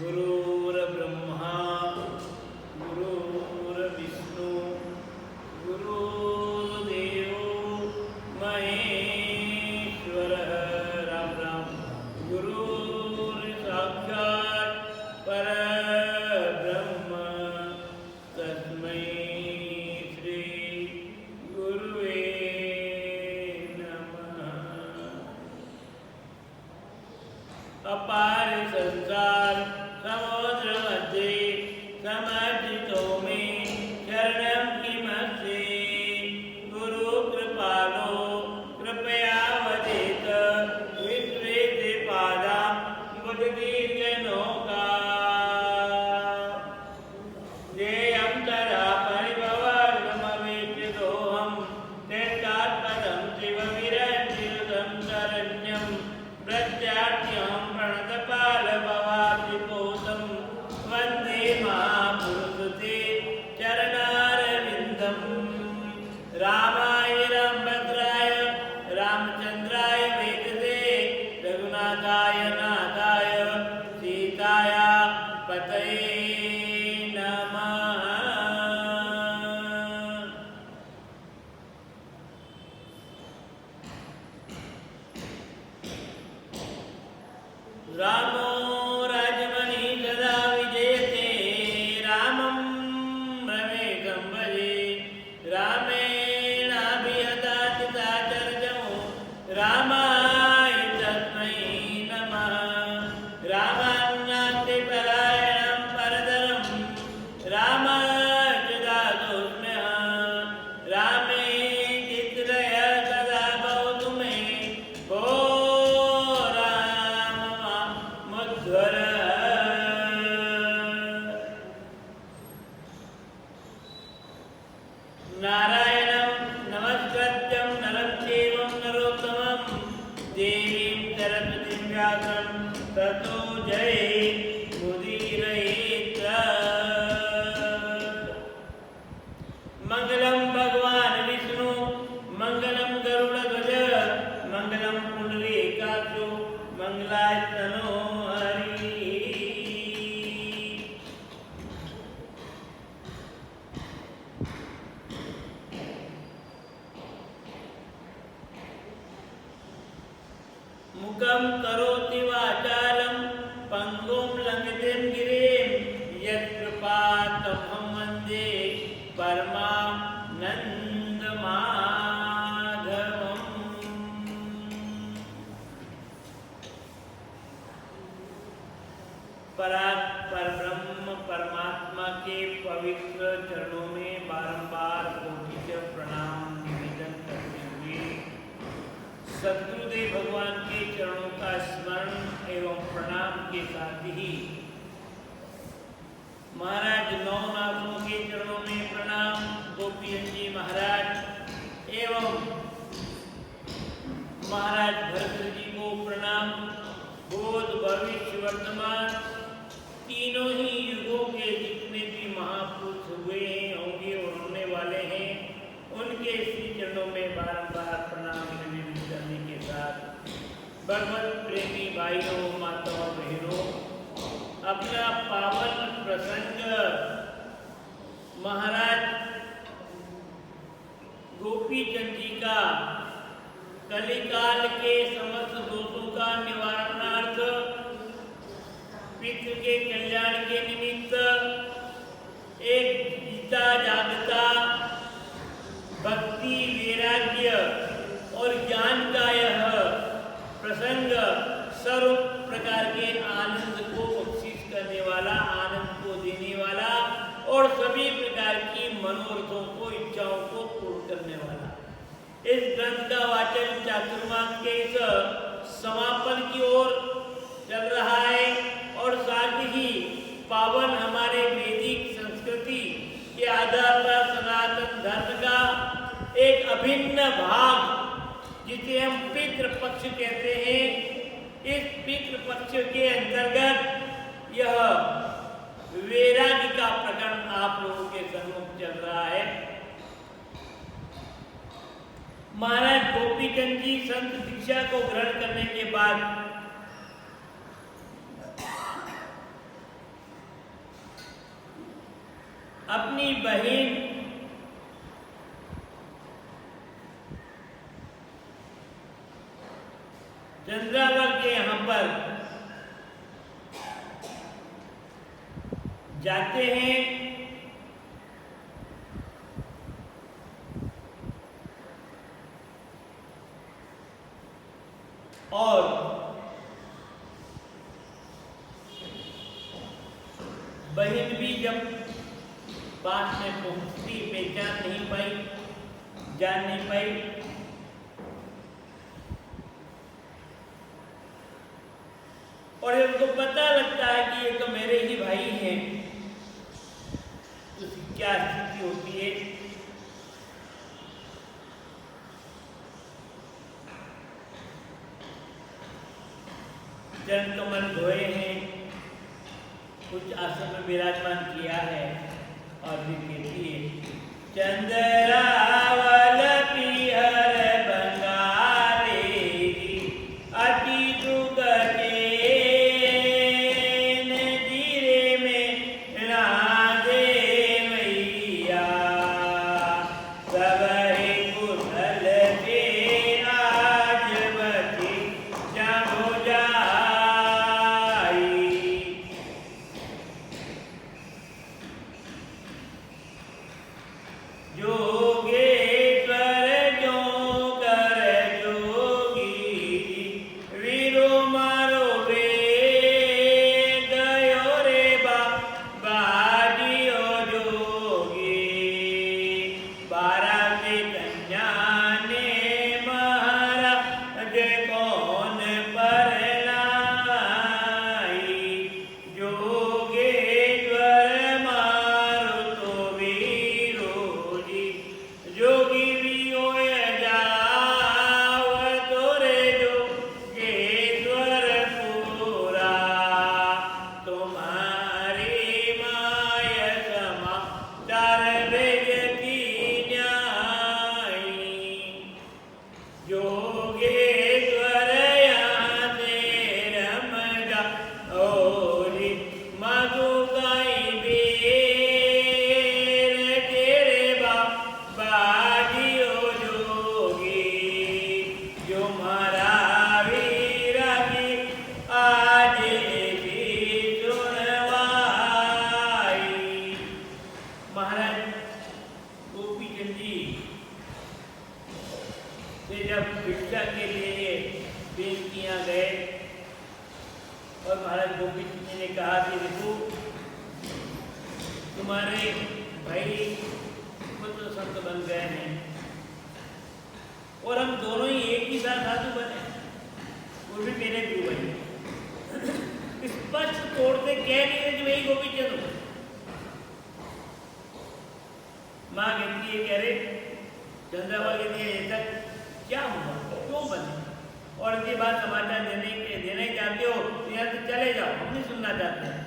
गुरुर्ब्रह्मा गुरुर्विष्णु गुरुर्देवो महेश्वरः। राम राम। गुरुर्साक्षात् परब्रह्म तस्मै श्री गुरुवे नमः। अपार संसार समुद्र मध्ये समर्जितो मे शरणं किमस्ति। गुरु कृपालो कृपया वदेत विश्वेते पादा बुद्धदीर्घनौका। देयं तदा परिभवार्गमवेक्षितोऽहं तेष्टात्पदं शिवविरञ्जितं शरण्यं प्रत्याख्यं प्रणतपालभवाब्धिपोतं वन्दे महापुरुषते चरणारविन्दम्। रामाय रामभद्राय रामचन्द्राय वेदसे रघुनाथाय नाथाय सीताया पतये नमः। रामो राजमणि सदा विजयते रामं रमेशं भजे। रामेणाभिहता चिताचर्यं रामाय तस्मै नमः। रामान्नास्ति परायणं परतरं रामाय दासोऽस्म्यहं। रामे चित्रय सदा भवतु मे भो राममुद्धर। नारायणं नमस्कृत्यं नरं चैव नरोत्तमं देवीं सरस्वतीं व्यासं ततो जयमुदीरयेत्। मंगलम भगवान विष्णु मंगलम गरुड़ध्वज मंगलम पुंडरीकाक्षो मंगलायतनो हरि। मुखं करोति वाचालं पंगुं लंघयते गिरिं यत्कृपातमहं वन्दे परमानन्दमाधवम्। परब्रह्म परमात्मा के पवित्र चरणों में बारंबार कोटि से प्रणाम निवेदन करते हुए सद्गुरुदेव भगवान के चरणों का स्मरण एवं प्रणाम के साथ ही महाराज नवनाथों के चरणों में प्रणाम, गोपीचंद जी महाराज एवं महाराज भरत जी को प्रणाम। भूत भविष्य वर्तमान तीनों ही युगों के जितने भी महापुरुष हुए हैं, होंगे और होने वाले हैं, उनके श्री चरणों में बारंबार प्रणाम निवेदन करने के साथ भगवत प्रेमी भाइयों माताओं बहनों, अपना पावन प्रसंग महाराज गोपीचंद जी का कलिकाल के समस्त दोषों का निवारणार्थ पितृ के कल्याण के निमित्त एक गीता जागता भक्ति वैराग्य और ज्ञान का यह प्रसंग सर्व प्रकार के आनंद को बख्शिश करने वाला, आनंद को देने वाला और सभी प्रकार की मनोरथों को, इच्छाओं को पूर्ण करने वाला इस ग्रंथ का वाचन चातुर्मास के इस समापन की ओर चल रहा है और साथ ही पावन हमारे वैदिक संस्कृति के आधार पर सनातन धर्म का एक अभिन्न भाग जिसे हम पितृपक्ष कहते हैं, इस पितृपक्ष के अंतर्गत यह वैराग्य का प्रकरण आप लोगों के सम्मुख चल रहा है। महाराज गोपीचंद जी संत दीक्षा को ग्रहण करने के बाद अपनी बहन चंद्रावल के यहाँ पर जाते हैं और बहन भी जब पास में पहुंचती, पहचान नहीं पाई, जान नहीं पाई, और उनको पता लगता है कि ये तो मेरे ही भाई हैं, तो क्या स्थिति होती है। चरण कमल धोए हैं, कुछ आसन में विराजमान किया है, और भी कहती है चंद्रावल पिहर बंगारे अति दुख तुम्हारे भाई पुत्र संत बन गए हैं और हम दोनों ही एक ही साथ साधु बने, वो भी मेरे गुरु भाई। स्पष्ट तोड़ते कह नहीं रहे कि वही गोपी चंद्र। माँ कहती है, कह रहे चंद्रावल कहती है ऐसा क्या हुआ, क्यों बने, और इसके बाद समाचार देने चाहते हो तो यहाँ से चले जाओ, हम नहीं सुनना चाहते हैं।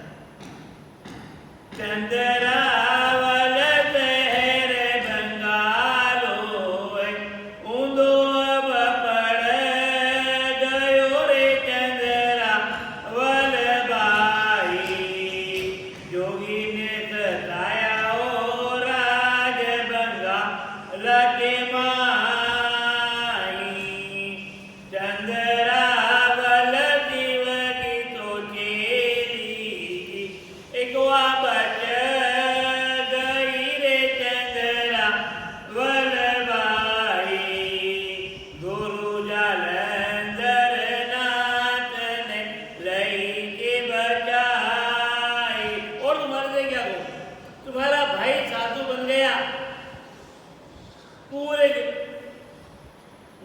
चंद्रावल शहर बंगालो ऊंधो अब पड़ गयो रे चंद्रावल बाई, जोगी ने सताया ओ राज बंगाल के माई। चंद्रावल शिव की तो चेली एक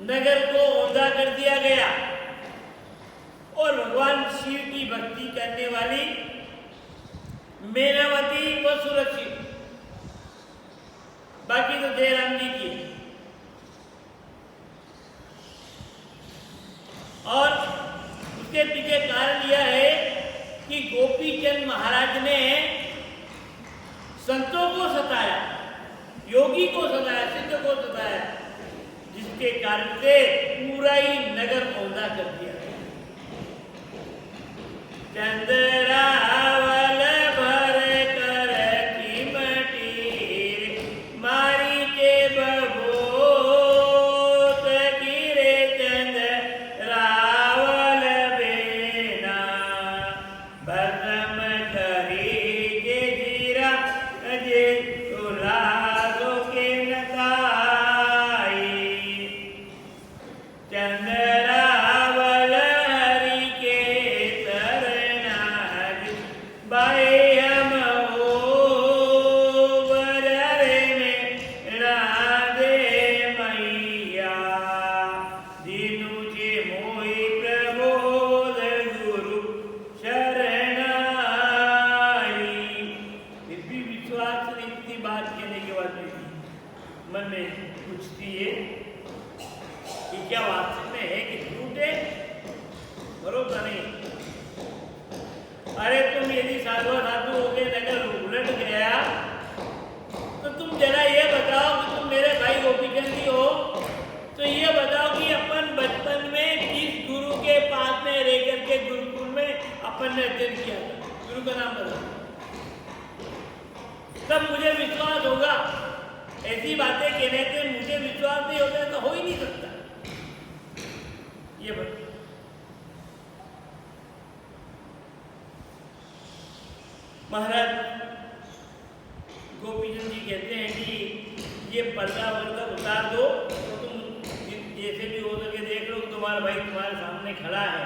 नगर को औंधा कर दिया गया और भगवान शिव की भक्ति करने वाली मेनावती वो सुरक्षित, बाकी तो जयराम जी की। और उसके पीछे कारण यह है कि गोपीचंद महाराज ने संतों को सताया, योगी को सताया, सिद्ध को सताया, जिसके कारण से पूरा ही नगर औंधा कर दिया। चंद्रावल भर कर कीमटी बाई हम हो बररे में राधे मैया दीनु जे मोहि प्रबोध गुरु शरणाई। फिर भी विश्वास ने इतनी बात कहने के बाद में मन में पूछती है कि क्या वास्तव में है कि झूठ है? भरोसा नहीं। अरे तुम यदि साधु साधु हो गए नगर उलट गया तो तुम जरा ये बताओ कि तुम मेरे भाई गोपीचंद जी हो, तो ये बताओ कि अपन बचपन में किस गुरु के पास में रह करके गुरुकुल में अपन ने अध्ययन किया था? गुरु का नाम बताओ, तब मुझे विश्वास होगा। ऐसी बातें कहने से मुझे विश्वास नहीं होता तो हो ही नहीं सकता। ये बताओ। महाराज गोपीचंद जी कहते हैं कि ये पर्दा वर्दा उतार दो तो तुम जैसे भी हो सके देख लो, तुम्हारा भाई तुम्हारे सामने खड़ा है।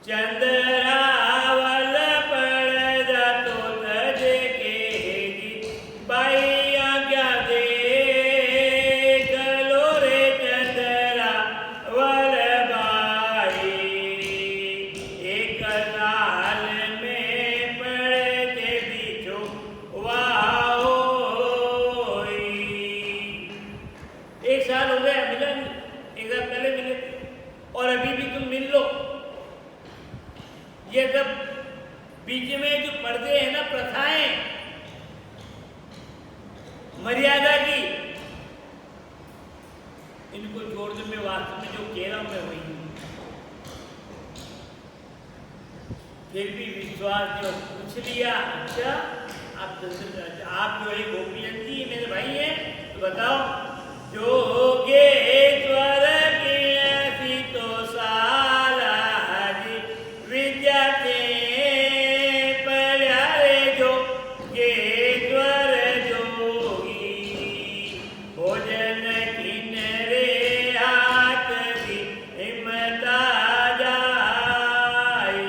चंद्रावल पर्दा तो तजे के बाई आज्ञा दे गलो रे चंद्रावल बाई एक लाल और अभी भी तुम मिल लो। ये सब बीच में जो पर्दे हैं ना, प्रथाएं मर्यादा की, इनको छोड़ दो। मैं वास्तव में जो कह रहा हूं मैं वही हूं। फिर भी विश्वास जो पूछ लिया, अच्छा आप जो है गोपीचंद जी मेरे भाई हैं, तो बताओ जोगेश्वर की ऐसी तो साला जी विद्या के प्यारे जोगेश्वर जोगी भोजन किनरे हाथ की हिम्मत जाई।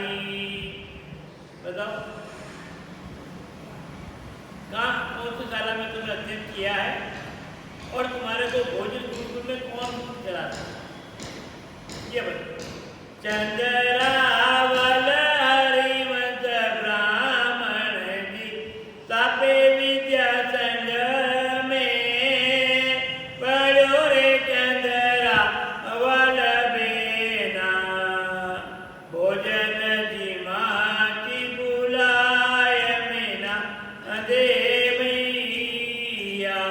बताओ कहाँ कौन सी शाला में तुमने अध्ययन किया है और तुम्हारे को भोजन गुरुकुल में कौन चलाता? ये बताओ। चंद्रावल हरिवंश ब्राह्मण जी तापे विद्या संग में पढ़ो रे चंद्रावल बेना भोजन जी माटी बुलाय मेना दे मैया।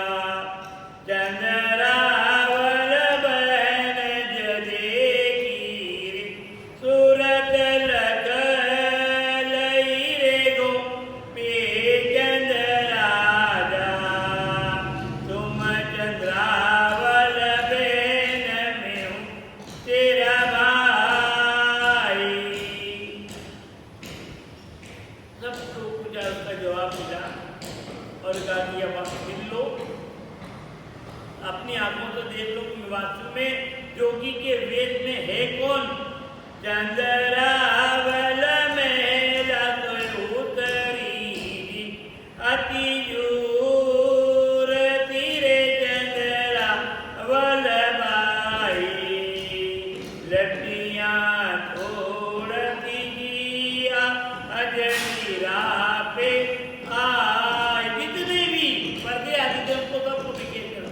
चंद्रावल बहन जदे कीरे सूरत लग लई रे गो पे चंद्राजा तुम चंद्रावल बहन में हूँ तेरा भाई। सब तो कुछ उसका जवाब मिला और कहा कि अब आप मिल लो, अपनी आंखों से देख लो कि वास्तव में जोगी के वेद में है कौन? चंद्रावल मेला तो उतरी अति दूर तीरे चंद्रावल बाई लटियां छोड़ दीजिया अजनीरा पे आए। जितने भी पर्दे आदि थे उनको सबको विकेट कर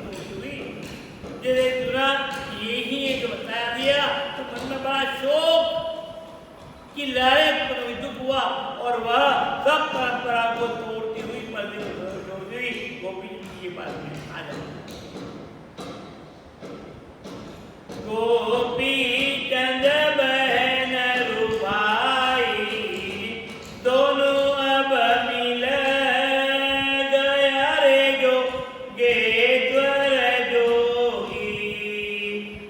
सुना, यही एक बताया दिया तो मन में बड़ा शोक की लहरें दुख हुआ और वह सब परंपरा को तोड़ती हुई पर्दे को छोड़ती हुई गोपीचंद जी के पास में आ जाती। गोपीचंद बहन रूपाई दोनों अब मिल गया रे जोगेश्वर जोगी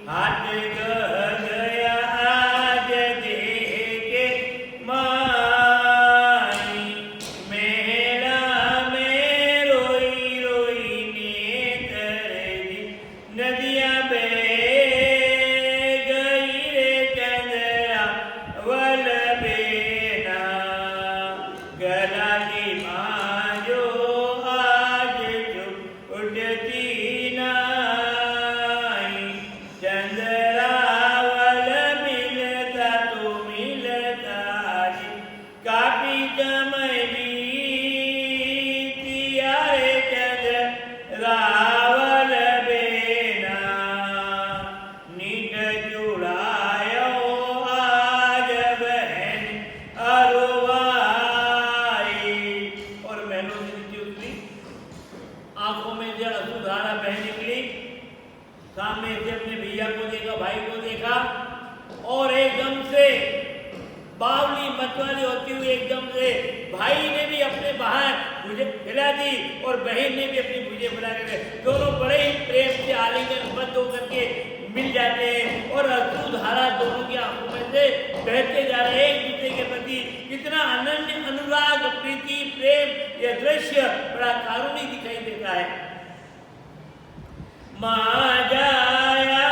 हाथ गया आज देखे माई मेला में रोई रोई नेत्र नदियां बह और एकदम से बावली मतवाली होती हुई एकदम से भाई ने भी अपने बाहर भुजे फैला दी और बहन ने भी अपनी भुजे फैला के दोनों बड़े ही प्रेम से आलिंगनबद्ध होकर के मिल जाते हैं और अश्रुधारा दोनों की आंखों में से बहते जा रहे हैं एक दूसरे के प्रति। कितना अनन्य अनुराग प्रीति प्रेम यह दृश्य बड़ा कारुणिक दिखाई देता है। माँ जाया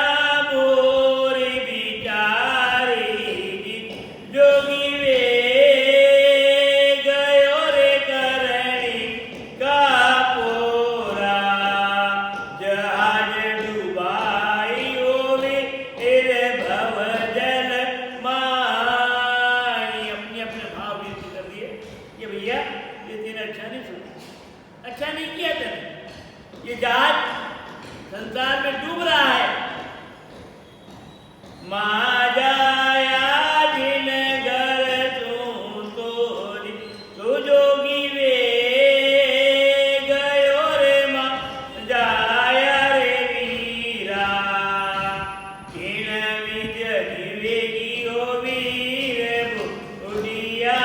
संसार में डूब रहा है। माँ जाया जिन घर तो जोगी वे गयो रे माँ जाया रे वीरा किन विज जीवेगी हो वीर बुढ़िया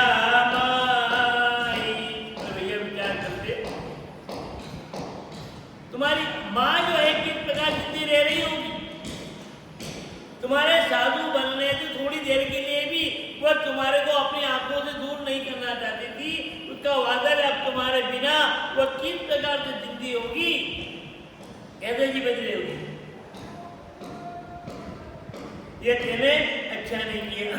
माई। तो भैया विचार करते तुम्हारी माँ जो है किस प्रकार जिंदी रह रही होगी। तुम्हारे साधु बनने से थोड़ी देर के लिए भी वह तुम्हारे को अपनी आंखों से दूर नहीं करना चाहती थी। उसका वादा है अब तुम्हारे बिना वह किस प्रकार से जिंदी होगी, कैसे जी बदले होगी। ये तेने अच्छा नहीं किया।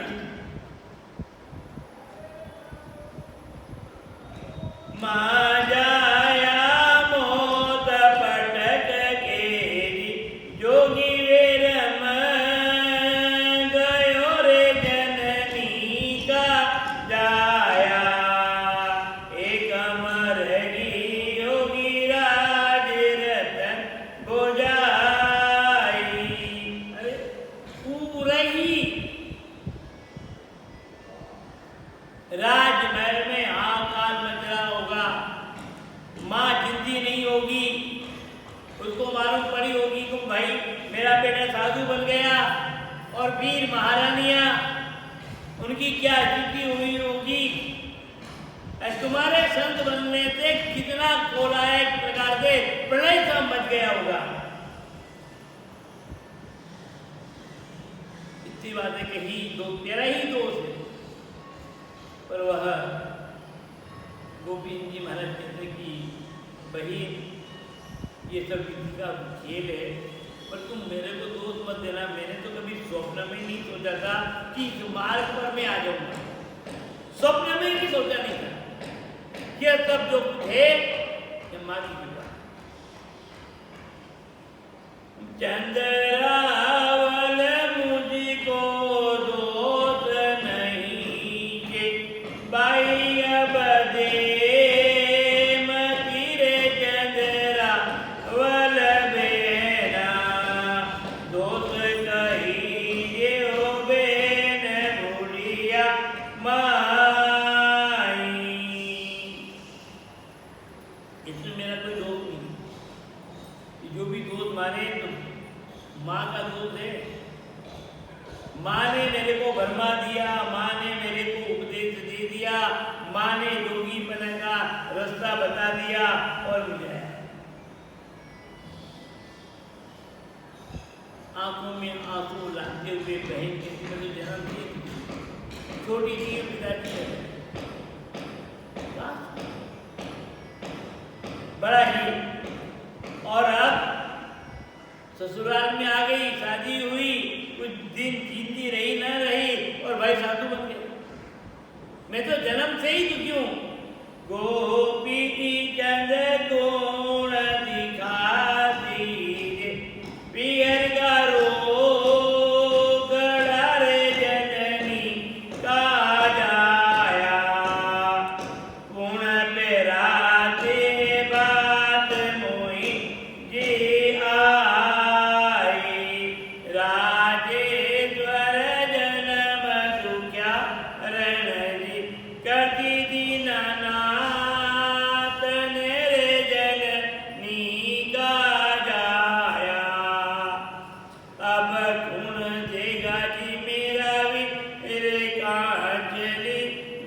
माँ जाया राजमहल में हाहाकार मच रहा होगा। माँ जिंदी नहीं होगी, उसको मालूम पड़ी होगी कि भाई मेरा बेटा साधु बन गया और वीर महारानियां उनकी क्या स्थिति हुई होगी। तुम्हारे संत बनने से कितना कोला एक प्रकार से प्रलय सा मच गया होगा। इतनी बातें कही, तेरा ही दोष है। पर वह गोविंद जी महाराज कहते कि बहन ये सब विधि का खेल है, पर तुम मेरे को दोष मत देना। मैंने तो कभी स्वप्न में नहीं सोचा था कि इस मार्ग पर मैं आ जाऊंगा। स्वप्न में भी सोचा नहीं था। ये सब जो थे माँ की कृपा। चंद्रावल मुझको दोष नहीं के बाई अब दे मतिरे चंद्रावल बेना दोष कही हो बेन भूलिया माई। इसमें मेरा कोई दोष नहीं। जो भी दोष माने तो माँ का दोष है। माँ ने मेरे को भरमा दिया, माँ ने मेरे को उपदेश दे दिया, माँ ने जोगी बने का रास्ता बता दिया और मुझे आंखों में आंसू लाते हुए बहन के मुझे जन्म दिए। छोटी सी पिताजी बड़ा ही। और अब ससुराल में आ गई, शादी हुई, कुछ दिन जीती रही ना रही और भाई साधु बन गए। मैं तो जन्म से ही दुखी हूं। गोपी चंद गुण दिखा दीजे पियर का रोग रे जननी का जाया करती दीनानाथ नेरे जननी का जाया। अब कौन देगा जी मेरा भी मेरे कांचली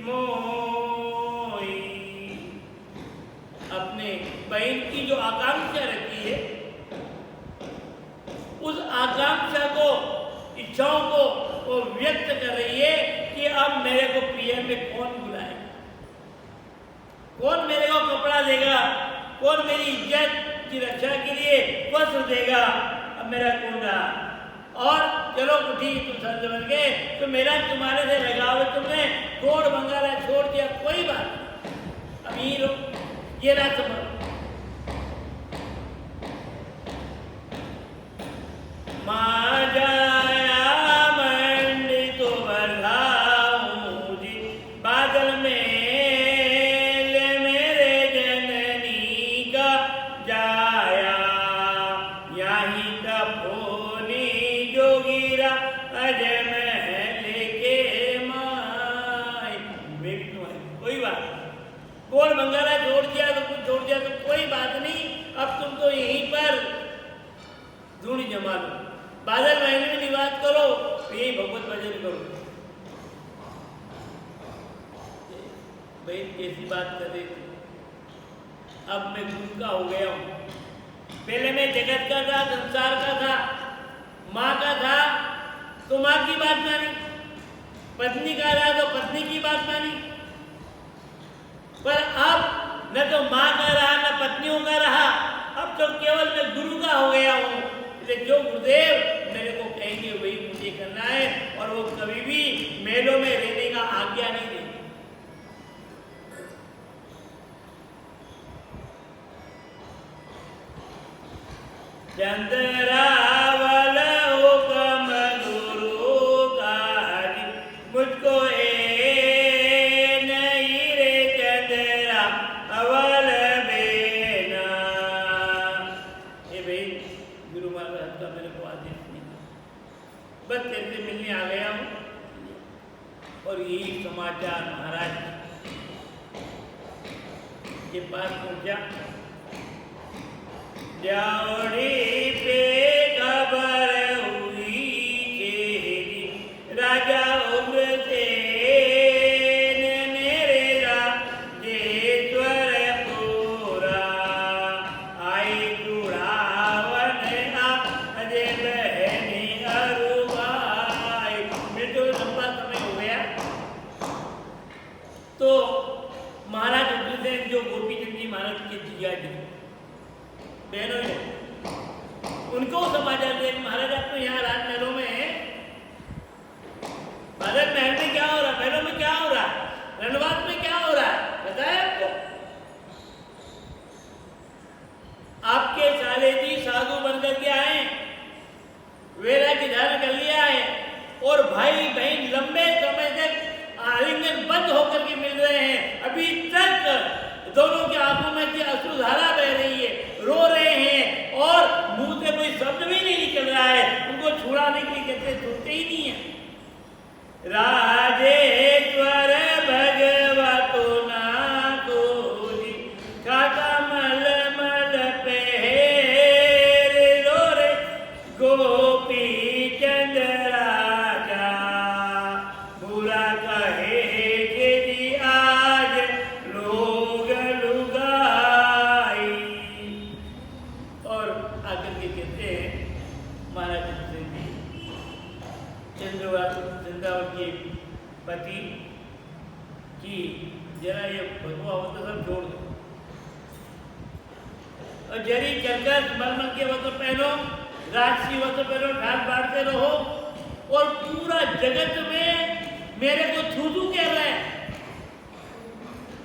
मोई। अपने बहन की जो आकांक्षा रखी है, उस आकांक्षा को, इच्छाओं को वो व्यक्त कर रही है कि अब मेरे को पीएम में कौन बुलाएगा, कौन मेरे को कपड़ा देगा, कौन मेरी इज्जत की रक्षा के लिए वस्त्र देगा। अब मेरा कौन रहा। और चलो ठीक, तुम संत बन गए तो मेरा तुम्हारे से लगाव है, तुमने गोड़ बंगाला छोड़ दिया, कोई बात नहीं, अमीर हो, ये ना समझ। माँ जाया मंडी तो बरलाऊं जी, बादल में ले मेरे जननी का जाया। यहीं का फोनी जोगिरा अजमहल के माय। कोई बात, गोड़ बंगाला जोड़ दिया तो कुछ जोड़ दिया तो कोई बात नहीं, अब तुम तो यहीं पर धूणी जमा लो, बादल महल में निवास करो, यही भगवत भजन करो। भाई कैसी बात कर रही थी। अब मैं गुरु का हो गया हूं। पहले मैं जगत का था, संसार का था, माँ का था तो माँ की बात मानी, पत्नी का था तो पत्नी की बात मानी। पर अब न तो माँ का रहा न पत्नियों का रहा, अब तो केवल मैं गुरु का हो गया हूं। जो गुरुदेव मेरे को कहेंगे वही मुझे करना है, और वो कभी भी मेलों में रहने का आज्ञा नहीं देंगे। चंद्रावल हुक्म गुरु का मुझको नहीं रे चंद्रा अवल बेना। ये भाई गुरु महाराज का मेरे को आदेश नहीं, बस तेरे से मिलने आ गया हूँ। और यही समाचार महाराज के पास पहुंचा। जावड़ी पे खबर हुई तेरी राजा उग्रसेन मेरे राजेश्वर पूरा। आई चुड़ावन अजय बहनी अरुबाई। मेरे तो लंबा समय हो गया तो महाराज उग्रसेन जो गोपीचंद जी महाराज के जिया जी बहनों ने उनको समाचार दिया कि महाराज आप तो यहाँ राजमहलों में हैं, बादल महल में क्या हो रहा, महलों में क्या हो रहा, रणवास में क्या हो रहा है, बताया आपको। आपके साले जी साधु बनकर के आए, वैराग्य धारण कर लिया है, और भाई बहन लंबे समय तक आलिंगन बंद होकर के मिल रहे हैं। अभी तक दोनों की आंखों में से अश्रुधारा बह रही है, रो रहे हैं, और मुंह से कोई शब्द भी नहीं निकल रहा है। उनको छुड़ाने के लिए कहते सुनते ही नहीं है। राजेश्वर भगवतो ना कोई खाता मल मल पेर रो रे गोपी चंद राजा। बुरा कहे के जी आज लोग लुगाई। और आकर के कहते हैं महाराज चंद्रावत के पति कि जरा ये भगवा हो तो सब छोड़ दो, और जरी चलकर मलमल के वस्त्र पहनो, राजसी वस्त्र पहनो, ढाल बांटते रहो, और पूरा जगत में मेरे को थू थू कह रहे हैं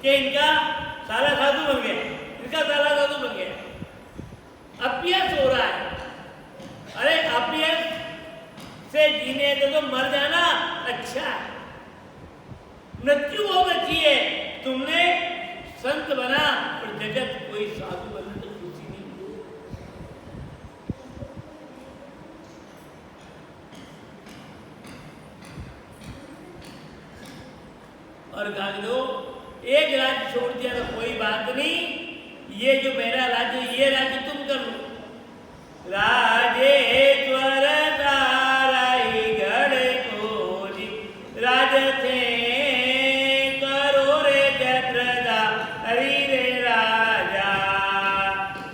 कि इनका सारा साधु बन गया, इनका सारा साधु बन गया। अपियस हो रहा है। अरे अपियस से जीने दे तो मर जाना अच्छा है, मृत्यु बहुत अच्छी है। तुमने संत बना और जगत कोई साधु बना तो खुशी नहीं। और कहा दो एक राज्य छोड़ दिया तो कोई बात नहीं, ये जो मेरा राज्य ये राज्य तुम कर लो। राजेश्वर ताराई गढ़ खोजी राज थे करो रे जत्रदा हरि रे राजा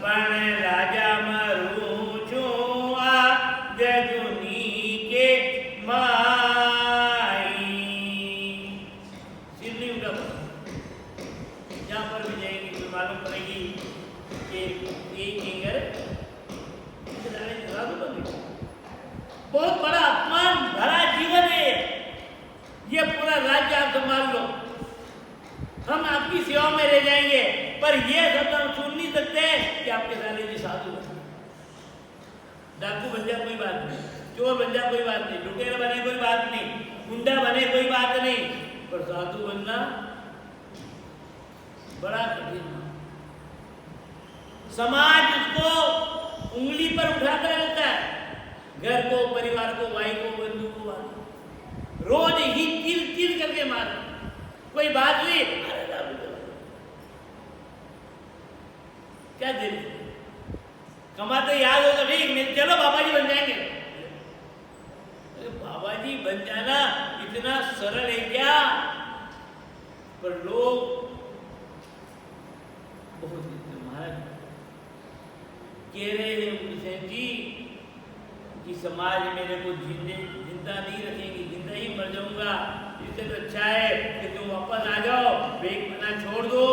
पण राजा मरू छू आ जजुनी के माई। सिर नहीं उठा, जहाँ पर भी जाएंगे तो मालूम पड़ेगी कि ये किंगर बहुत बड़ा अपमान भरा जीवन है। ये पूरा राज्य आप संभाल लो, हम आपकी सेवा में रह जाएंगे, पर ये सब हम सुन नहीं सकते कि आपके साले जी साधु बने। डाकू बन जाए कोई बात नहीं, चोर बन जाए कोई बात नहीं, लुटेरा बने कोई बात नहीं, गुंडा बने कोई बात नहीं, पर साधु बनना बड़ा कठिन। समाज उसको उंगली पर उठाता रहता है, घर को, परिवार को, भाई को, बंधु को, रोज ही तिल तिल करके मार। कोई बात हुई क्या दे कमाते याद होगा ठीक नहीं, चलो बाबा जी बन जाएंगे। बाबा जी बन जाना इतना सरल है क्या? पर लोग बहुत महाराज कह रहे हैं हुसैन जी कि समाज मेरे को जिंदा नहीं रखेंगे, जिंदा ही मर जाऊंगा, इससे तो अच्छा है कि तुम वापस आ जाओ, बेगमना छोड़ दो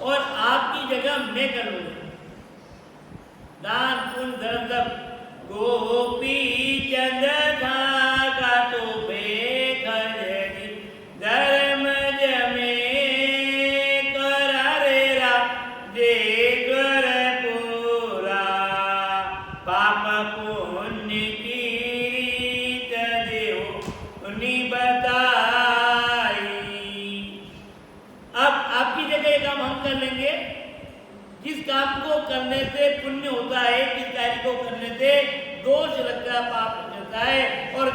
और आपकी जगह मैं करूंगा दान पुण्य धर्म सब। गोपी चंद का तो बेखजरी धर्म जमे करारेरा जे पाप पुण्य की रीत देव उन्हीं बताई। अब आपकी जगह ये काम हम कर लेंगे, जिस काम को करने से पुण्य होता है, जिस कार्य को करने से दोष लगता है, पाप लगता है, और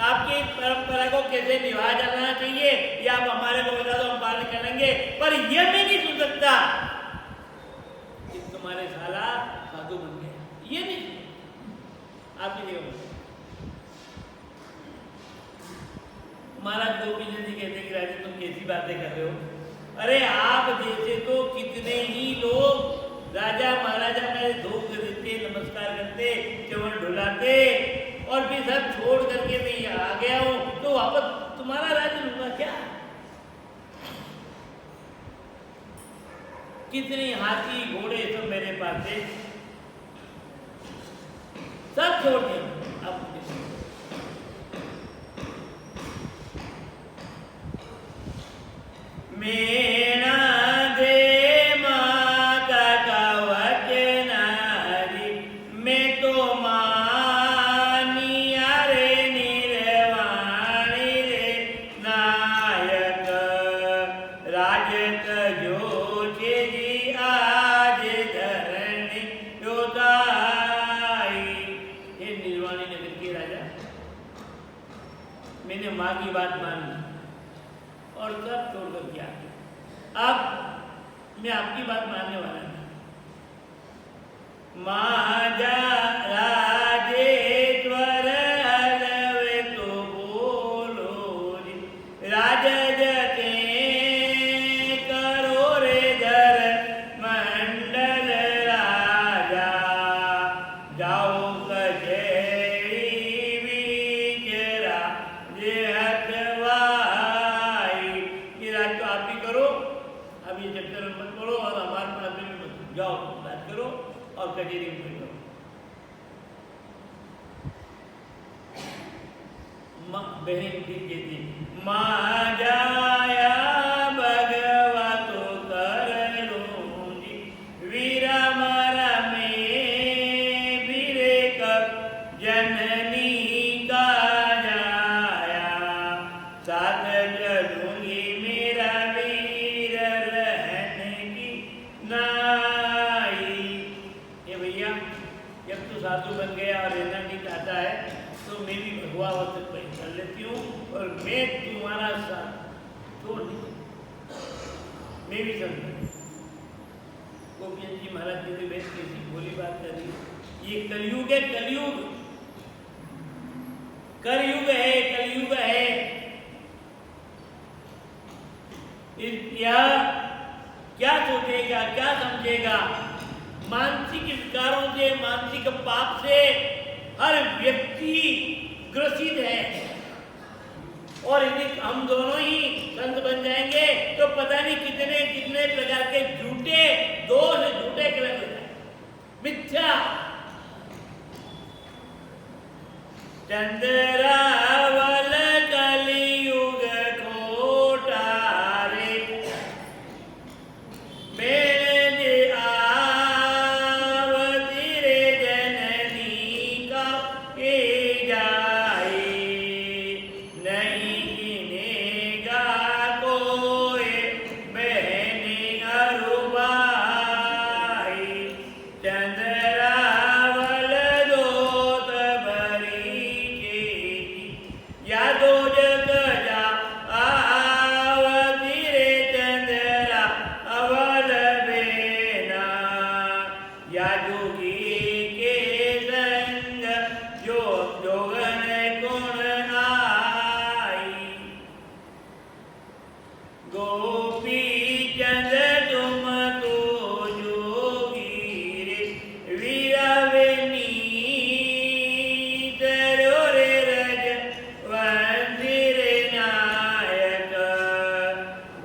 आपकी परंपरा को कैसे निभाया जाना चाहिए ये आप हमारे को बता दो, हम पालन करेंगे। पर यह मैं नहीं सुन सकता कि तुम्हारे साला साधु बन गया, ये नहीं आपकी जगह। महाराज गोपी जी कहते कि राजा तुम कैसी बातें कर रहे हो? अरे आप जैसे तो कितने ही लोग राजा महाराजा में धूप देते, नमस्कार करते, चवन ढुलाते, और फिर सब छोड़ करके मैं आ गया हूं तो वापस तुम्हारा राज्य लूंगा क्या? कितने हाथी घोड़े सब मेरे पास थे, सब छोड़ दिया। अब मेरा दे माता का वचनारी मैं तो मानिया रे निर्वाणी रे नायक राजक जो जी आज धरणी योदाई। हे निर्वाणी नगर के राजा, मैंने माँ की बात मान ली और सब छोड़कर किया। अब मैं आपकी बात मानने वाला नहीं। माजा राजेश्वर हरवे तो बोलो जी राज जते करो रे धर मंडल राजा जाओ कचेरी विचरा जे हथवाई। ये राज तो आप ही करो, अब ये चक्कर मत करो और हमारे पास में मत जाओ, बात करो और कचेरी में करो। बहन भी कहती माँ जाया भगवतो कर लूंगी वीरा मरा में वीरे कर जननी का जाया साथ चलूंगी मेरा वीर रहने की नाई। ये भैया जब तू साधु बन गया और रहना नहीं चाहता है तो मैं भी भगवा वस्त्र पहन कर लेती हूँ और मैं तुम्हारा साथ छोड़ नहीं, मैं भी समझा। गोपीचंद जी महाराज जी ने बैठ के बोली बात कर रही, ये कलयुग है, कलयुग कलयुग है, कलयुग है। यह क्या सोचेगा, क्या समझेगा? मानसिक विकारों से, मानसिक पाप से हर व्यक्ति ग्रसित है। और यदि हम दोनों ही संत बन जाएंगे तो पता नहीं कितने कितने प्रकार के झूठे दोष, झूठे कलम हो जाए, मिथ्या। चंद्रावल कलियुग खोटा रे, मेरे आवती रे जननी का के जाए, नहीं गिनेगा कोई बहनी अरुबाई। चंद्रावल दोत भरी चेती, या दो जग जा आवती रे चंद्रा अवल बेना, या जोगी के संग जो जोगन गुण आई। गोपी चंद तुम तो जोगी रे, वीरावेनी तरो रे रज वंशी रे नायक।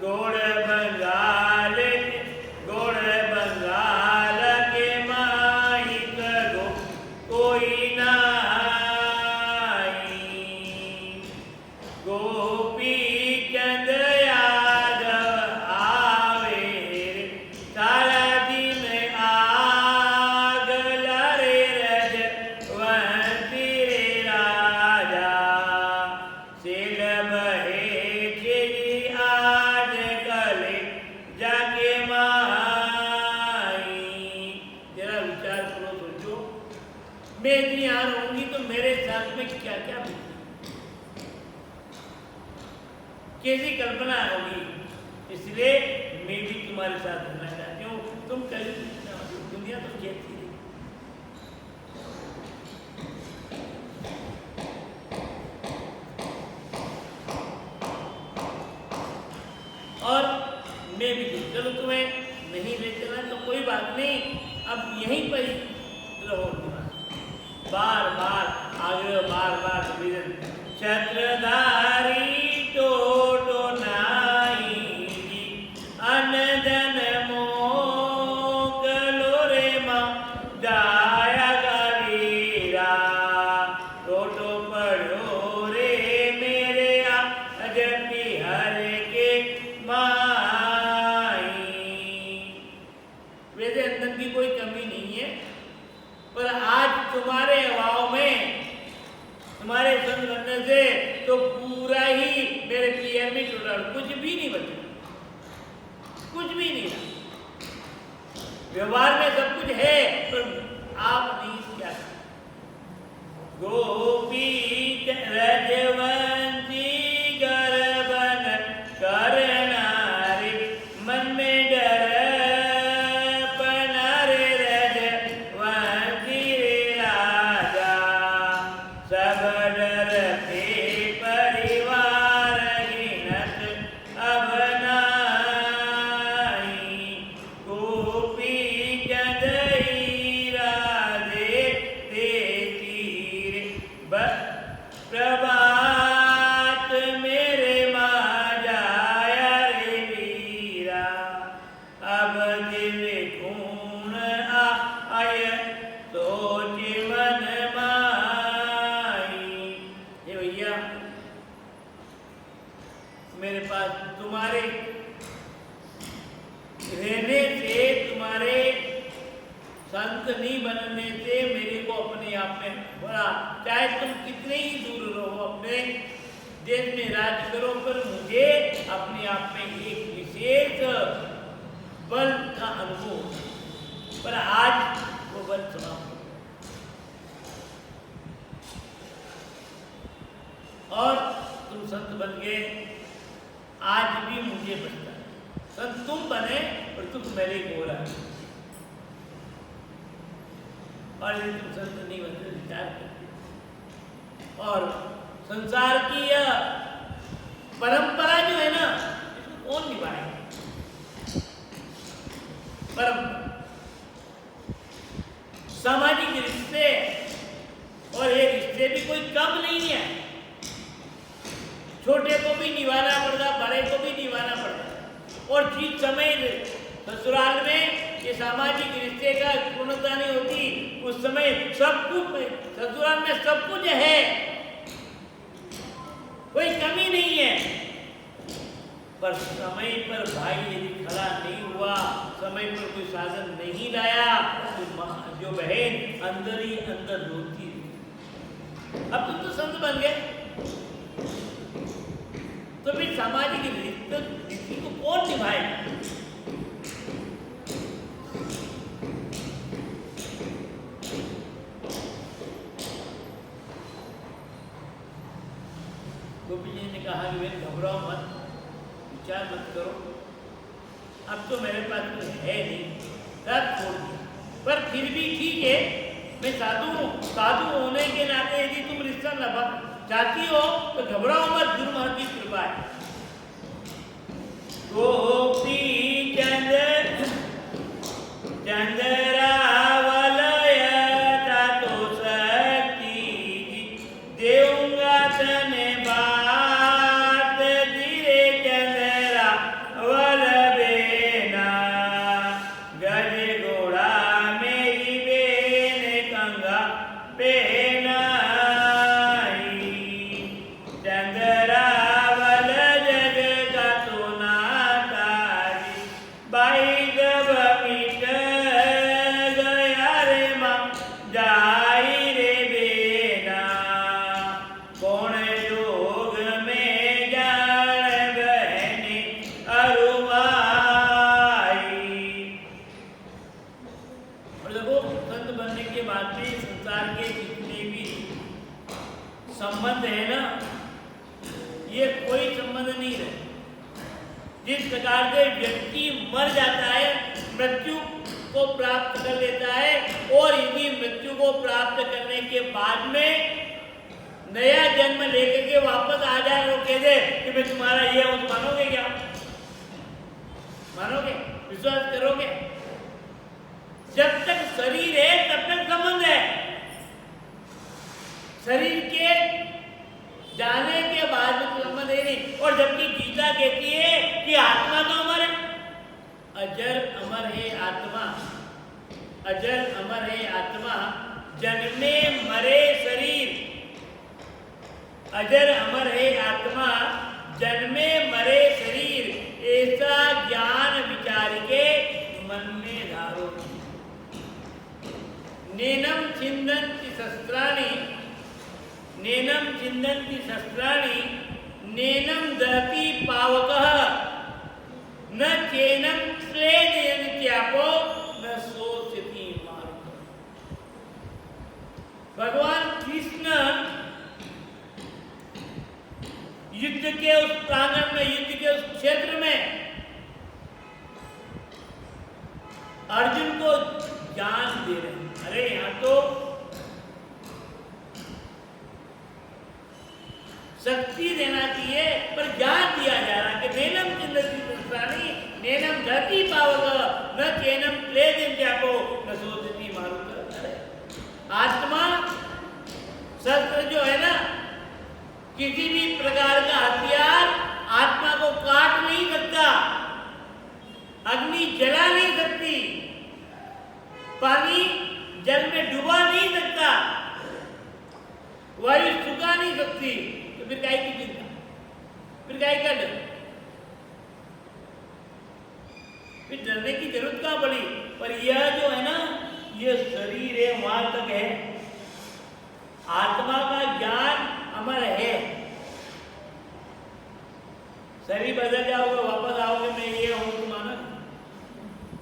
गोड़ बंगाल के माहिक गो कोई नाई। गोपी चंद यादव आवे रे, सारा दिन आग लरे रज वंशी रे राजा। सिल बहे चिड़ी आज कले जाके माई। जरा विचार करो, सोचो, मैं यदि यहाँ रहूंगी तो मेरे साथ में क्या क्या बीतेगी, कैसी कल्पना होगी। इसलिए मैं भी तुम्हारे साथ रहना चाहती हूँ। तुम कल दुनिया तो कहती है। और मैं भी चलो, तुम्हें नहीं ले चलना तो कोई बात नहीं, अब यहीं पर ही रहो। बार बार आग्रह, बार बार निवेदन। छत्रधारी टोटो नाई, अनजन मोकलो रे माँ जाया वीरा। टोटो पढ़ो रे मेरे अजपी हर के माई। वैसे अंदर की कोई कमी नहीं है, पर आज तुम्हारे अभाव में, तुम्हारे संग बनने से तो पूरा ही मेरे पीएम में टोटल कुछ भी नहीं बचा, कुछ भी नहीं रहा। व्यवहार में सब कुछ है पर आप नहीं क्या। गोपी रजवंती गर्भन करना रे, मन में डर पना रे रजवंती रे राजा। सब डरते परिवार गिनत अब नाई। गोपी चंद राधे देती रे प्रभात मेरे माँ जाया रे वीरा। अब दिल खून आय सोच मन माई। हे भैया, मेरे पास तुम्हारे रहने से, तुम्हारे संत नहीं बनने से मेरे को अपने आप में बड़ा, चाहे तुम कितने ही दूर रहो, अपने देश में राज करो, पर मुझे अपने आप में एक विशेष बल का अनुभव, पर आज वो बल समाप्त हो गया। और तुम संत बन गए, आज भी मुझे बचता है। संत तुम बने और तुम मेरे गोरा है। और यदि तुम संत नहीं बनते विचार करते, और संसार की यह परंपरा जो है ना, इसको कौन निभाएगा? परंपरा, सामाजिक रिश्ते, और ये रिश्ते भी कोई कम नहीं है। छोटे को भी निभाना पड़ता, बड़े को भी निभाना पड़ता। और जिस समय ससुराल में ये सामाजिक रिश्ते का पूर्णता नहीं होती, उस समय सब कुछ ससुराल में सब कुछ है, कोई कमी नहीं है। पर समय पर भाई यदि खड़ा नहीं हुआ, समय पर कोई साधन नहीं लाया, तो जो बहन अंदर ही अंदर रोती है। अब तुम तो संत बन गए, तो फिर सामाजिक रिश्ते को कौन निभाएगा? गोपी जी ने कहा कि वे घबराओ मत, विचार मत करो, अब तो मेरे पास कुछ है नहीं, सब छोड़ दिया। पर फिर भी ठीक है, मैं साधु होने के नाते यदि तुम रिश्ता निभा चाहती हो तो घबराओ मत, गुरु महाराज की कृपा है। गोपी चंद्रा संबंध है ना, ये कोई संबंध नहीं है। जिस प्रकार से व्यक्ति मर जाता है, मृत्यु को प्राप्त कर लेता है, और यदि मृत्यु को प्राप्त करने के बाद में नया जन्म लेकर के वापस आ जाए, वो कह दे कि मैं तुम्हारा ये हूं, तो मानोगे क्या? मानोगे? विश्वास करोगे? जब तक शरीर है तब तक संबंध है। शरीर के जाने के बाद में संबंध है नहीं। और जबकि गीता कहती है कि आत्मा तो अमर है, अजर अमर है आत्मा, अजर अमर है आत्मा, जन्मे मरे शरीर, अजर अमर है आत्मा, जन्मे मरे शरीर, ऐसा ज्ञान विचार के मन में धारो। नैनम छिन्दन्ति शस्त्राणि, नैनम छिन्दन्ति शस्त्राणि, नैनम दहति पावकः, न चैनम क्लेदयन्त्यापो, न शोषयति मारुतः। भगवान कृष्ण युद्ध के उस प्रांगण में, युद्ध के उस क्षेत्र में अर्जुन को ज्ञान दे रहे हैं। अरे यहाँ तो शक्ति देना चाहिए, पर ज्ञान दिया जा रहा है कि नैनम छिन्दन्ति शस्त्राणि, नैनम दहति पावकः, न चैनम क्लेदयन्त्यापो, न शोषयति मारुतः। आत्मा शस्त्र जो है ना, किसी भी प्रकार का हथियार आत्मा को काट नहीं सकता, अग्नि जला नहीं सकती, पानी जल में डुबा नहीं सकता, वायु सुखा नहीं सकती। तो फिर काय की चिंता, फिर काय का डर, फिर डरने की जरूरत कहां पड़ी? पर यह जो है ना, यह शरीर है, वहां तक है। आत्मा का ज्ञान अमर है। शरीर बदल जाओगे, वापस आओगे, मैं ये हूं तुम मानो,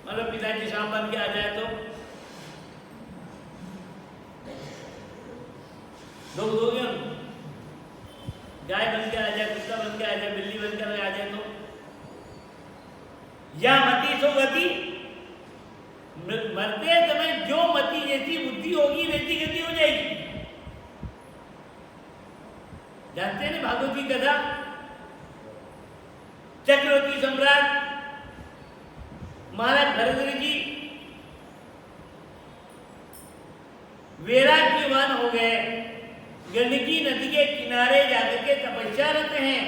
मतलब पिताजी शाम बन के आ जाए तो दुख दोगे हम? गाय बन के आ जाए, कुत्ता बन के आ जाए, बिल्ली बन कर आ जाए तो या मति सो गति, मरते समय जो मति जैसी बुद्धि होगी वैसी गति हो जाएगी। जानते हैं ना भागवत की कथा, चक्रवर्ती सम्राट महाराज भरत जी वैराग्यवान हो गए, गंडकी नदी के किनारे जाकर के तपस्या करते हैं,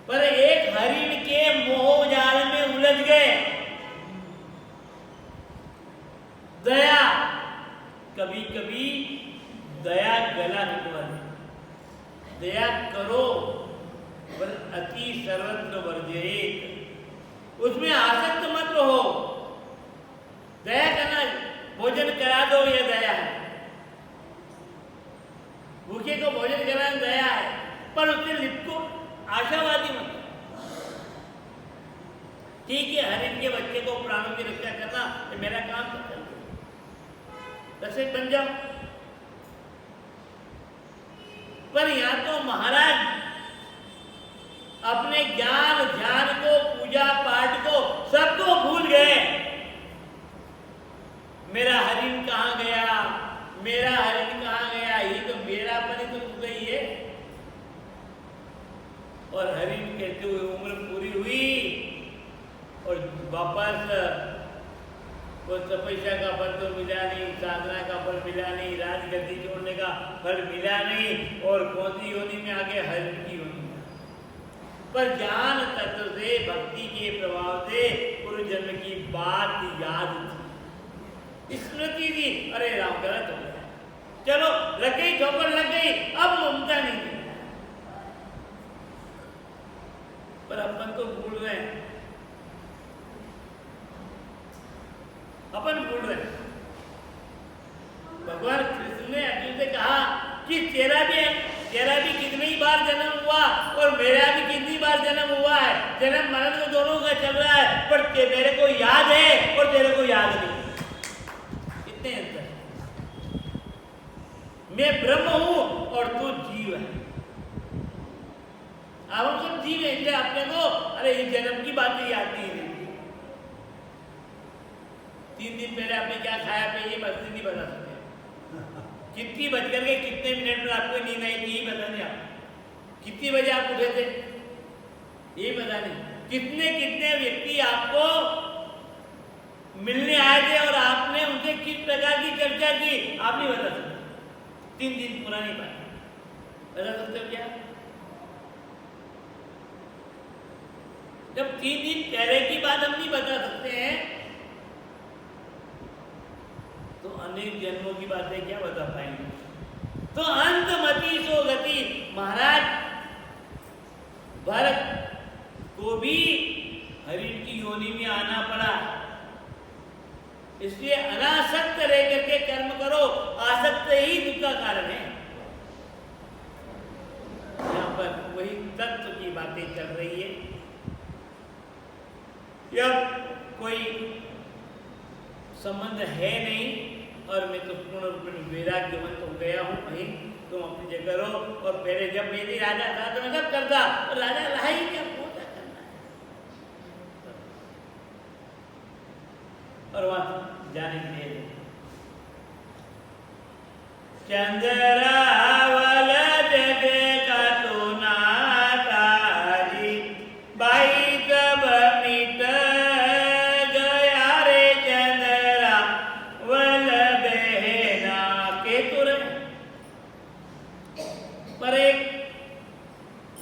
पर एक हरिण के मोह जाल में उलझ गए। दया, कभी कभी दया गला निकलवा दे। दया करो पर अति सर्वत्र वर्जयेत, उसमें आसक्त मत रहो। दया करना, भोजन करा दो, ये दया है। भूखे को भोजन कराना दया है, पर उससे लिपको आशावादी मत। ठीक है, हरिण के बच्चे को प्राणों की रक्षा करना तो मेरा काम तो कर, रक्षक बन जाओ। पर यहां तो महाराज अपने ज्ञान ध्यान को, पूजा पाठ को, सबको भूल गए। मेरा हरिण कहां गया, मेरा हरिण कहां गया, ये तो मेरा पन ही तो गई है। और हरिण कहते हुए उम्र पूरी हुई और वापस वो तपस्या का फल तो मिला नहीं, साधना का फल मिला नहीं, राजगद्दी छोड़ने का फल मिला नहीं, और कौन सी योनि में आगे हरिण की योनि में। पर ज्ञान तत्व से, भक्ति के प्रभाव से पूर्व जन्म की बात याद थी, स्मृति थी। अरे राम गलत हो गया, चलो लग गई, ठोकर लग गई, अब ममता नहीं थी। पर अपन तो भूल रहे हैं, अपन भूल रहे हैं। भगवान कृष्ण ने अर्जुन से कहा कि तेरा भी कितनी ही बार जन्म हुआ और मेरा भी कितनी बार जन्म हुआ है, जन्म मरण तो दोनों का चल रहा है, पर मेरे को याद है और तेरे को याद नहीं। कितने अंतर, मैं ब्रह्म हूं और तू जीव है। अब हम सब जीव है, इसलिए अपने को अरे ये जन्म की बातें याद नहीं रहती। 3 दिन पहले आपने क्या खाया पे ये बात नहीं बता सकते, कितनी बज करके कितने मिनट में आपको नींद आई थी, ये पता नहीं। आप कितनी बजे आप उठे थे, ये पता नहीं। कितने कितने व्यक्ति आपको मिलने आए थे और आपने उनसे किस प्रकार की चर्चा की, आप नहीं बता सकते। 3 दिन पुरानी बात बता सकते हो क्या? जब 3 दिन पहले की बात हम नहीं बता सकते हैं तो अनेक जन्मों की बातें क्या बता पाएंगे। तो अंत मति सो गति, महाराज भरत को भी हरिण की योनि में आना पड़ा। इसलिए अनासक्त रह करके कर्म करो, आसक्त ही दुख का कारण है। यहां पर वही तत्व की बातें चल रही है। जब कोई संबंध है नहीं और मैं तो पूर्ण रूप में वैराग्यवंत हो गया हूं, भाई तुम अपनी जगह रहो। और पहले जब मेरी राजा था तो मैं सब करता, और राजा रहा ही क्या, होता करना है। और वहां जाने के लिए चंद्रावल जगह का तो नातारी बाई कब मिट गया रे चंद्रा वल बहना के तुर। पर एक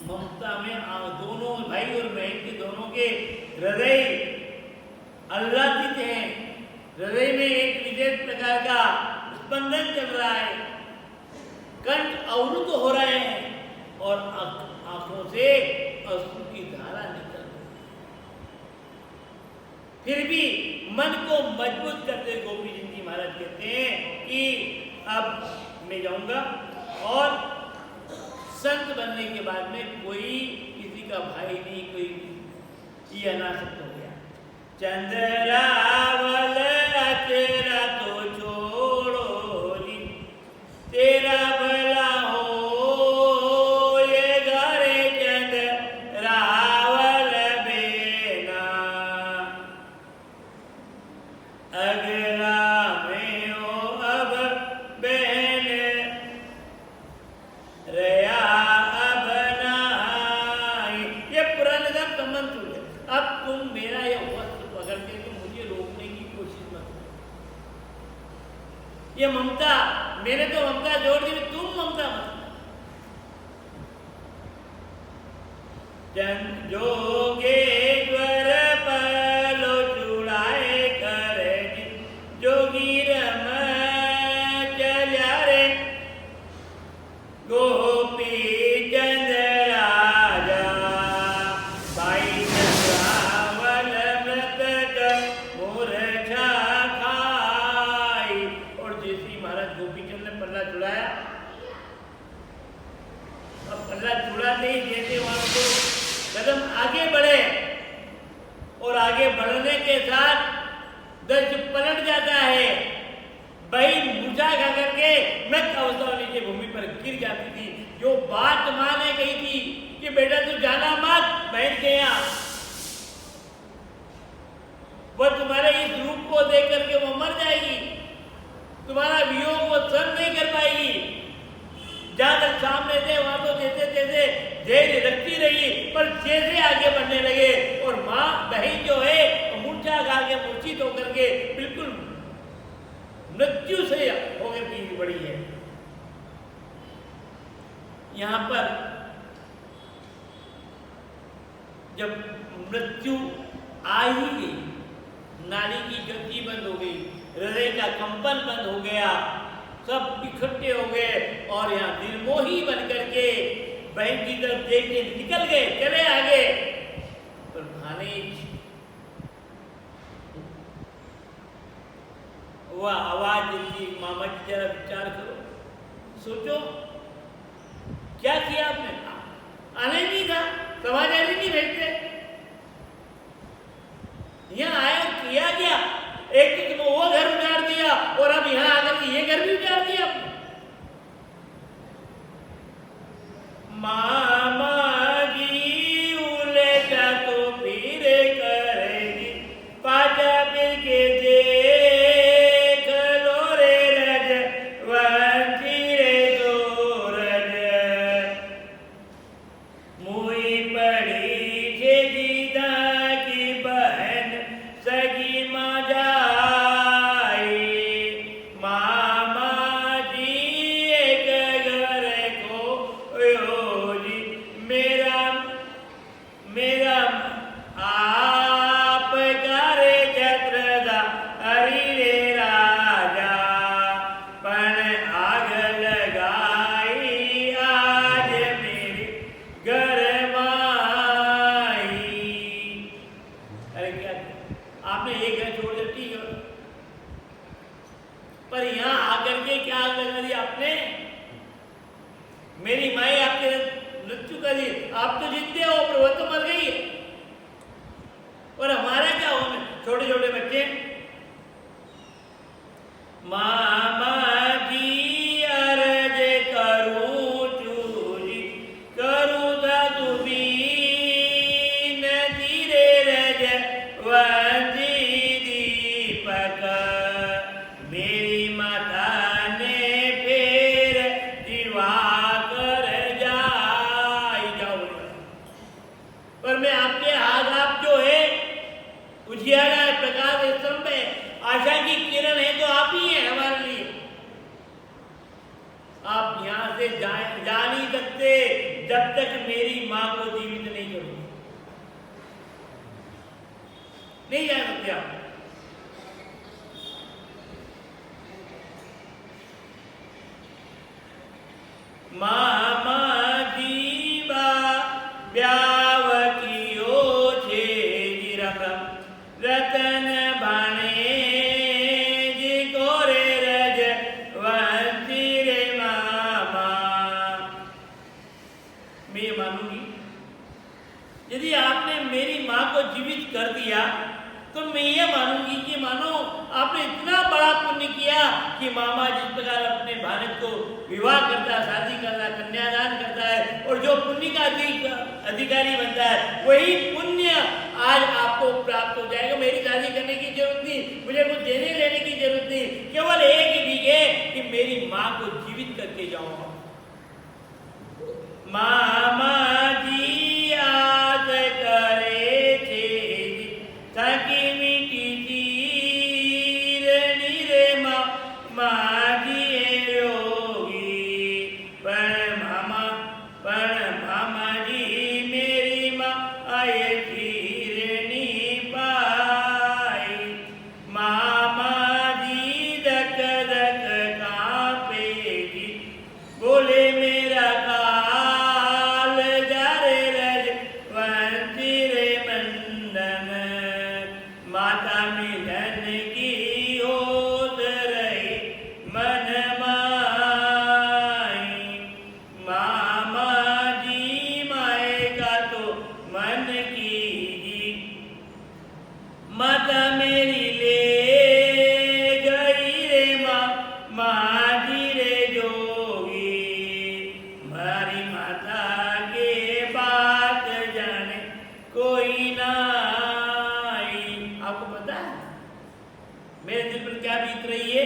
ममता में दोनों भाई और बहन के दोनों के हृदय आह्लादित हैं, हृदय में एक विशेष प्रकार का स्पंदन चल रहा है, कंठ अवरुद्ध हो रहे हैं और आंखों से अश्रु की धारा निकल रही है। फिर भी मन को मजबूत करते गोपी जी महाराज कहते हैं कि अब मैं जाऊंगा और संत बनने के बाद में कोई किसी का भाई नहीं, कोई ये अनासक्त हो गया। चंद्रावल तेरा तो छोड़ो जी, तेरा भला हो ये ममता, मैंने तो ममता जोड़ दी, तुम ममता मत। जोगेश्वर पलो चुड़ाए करे जोगी रम चल्या रे गोपी चंद राजा भाई रावल मृतक मूर्छा खाई। और जैसे महाराज गोपी चंद ने पल्ला चुड़ाया, अब पल्ला चुड़ाते ही जैसे वहां को कदम आगे बढ़े और आगे बढ़ने के साथ दर्ज पलट जाता है। बहन मूर्छा खा करके मृत अवस्था में नीचे भूमि पर गिर जाती थी। जो बात मां ने कही थी कि बेटा तू जाना मत बहन के यहाँ, वह तुम्हारे इस रूप को देख करके वो मर जाएगी, तुम्हारा वियोग वो सहन नहीं कर पाएगी। जहां तक सामने थे वहां तो जैसे जैसे धैर्य रखती रही, पर जैसे आगे बढ़ने लगे और माँ बहन जो है मूर्छा खा के मूर्छित होकर के बिल्कुल मृत्यु से होकर पीछे बढ़ी है। यहां पर जब मृत्यु आ ही गई, नाड़ी की गति बंद हो गई, हृदय का कंपन बंद हो गया, सब इकट्ठे हो गए और यहाँ निर्मोही बन करके बहन की तरफ देखने निकल गए, चले आगे। पर भाने वह आवाज देती, मामा जी जरा विचार करो, सोचो क्या किया आपने। आने नहीं था, समाचार नहीं भेजते, यहाँ आया किया क्या। एक तो तुम वो घर उजाड़ दिया और अब यहाँ आकर के ये घर भी उजाड़ दिया। मामा जी उलेटा तो फिर करेगी पाजा फिर के देख लो रे रज वंची रे दो रज मुई पड़ी छे जीदा की बहन सगी माँ जाई। मामा जी एक घर को योजी मेरा मेरा आप करे छत्रदा हरि रे राजा पण आग लगाई आज मेरे घर माई। अरे क्या आपने एक घर छोड़ दिया, ठीक है, पर यहां आकर के क्या आग लगा दी आपने। मेरी माई आपके मृत्यु कर दी, आप तो जिंदे हो पर वो तो मर गई है। और हमारा क्या हो, छोटे छोटे बच्चे। मामा जी अर्ज करूं चूरी करूं दादू बीन धीरे रज वंजी दीपक मेरी माता ने फिर दिवा कर जाओ। पर मैं आपके हाथ आप जो है उजियारा है, प्रकाश है, स्तंभ है, आशा की किरण है, तो आप ही हैं हमारे लिए। आप यहां से जा नहीं सकते जब तक मेरी मां को जीवित नहीं करोगे, नहीं जा सकते आप। मामा जीवा ब्याव कियो छे जिरम रतन भाणे जी कोरे रज वंती रे मामा। मैं ये मानूंगी यदि आपने मेरी मां को जीवित कर दिया तो मैं ये मानूंगी कि मानो आपने इतना बड़ा पुण्य किया कि मामा जिस प्रकार अपने भारत को विवाह करता है, शादी करता है, कन्यादान करता है और जो पुण्य का अधिकारी बनता है, वही पुण्य आज आपको प्राप्त हो जाएगा। मेरी शादी करने की जरूरत नहीं, मुझे कुछ देने लेने की जरूरत नहीं, केवल एक ही भीगे कि मेरी माँ को जीवित करके जाऊंगा। मामा जी आज करे छे ताकि मिटी तीर नीरे माँ माता मेरी ले गई रे माँ, माझी रे जोगी, मारी माता के बात जाने कोई ना आई। आपको पता है मेरे दिल पर क्या बीत रही है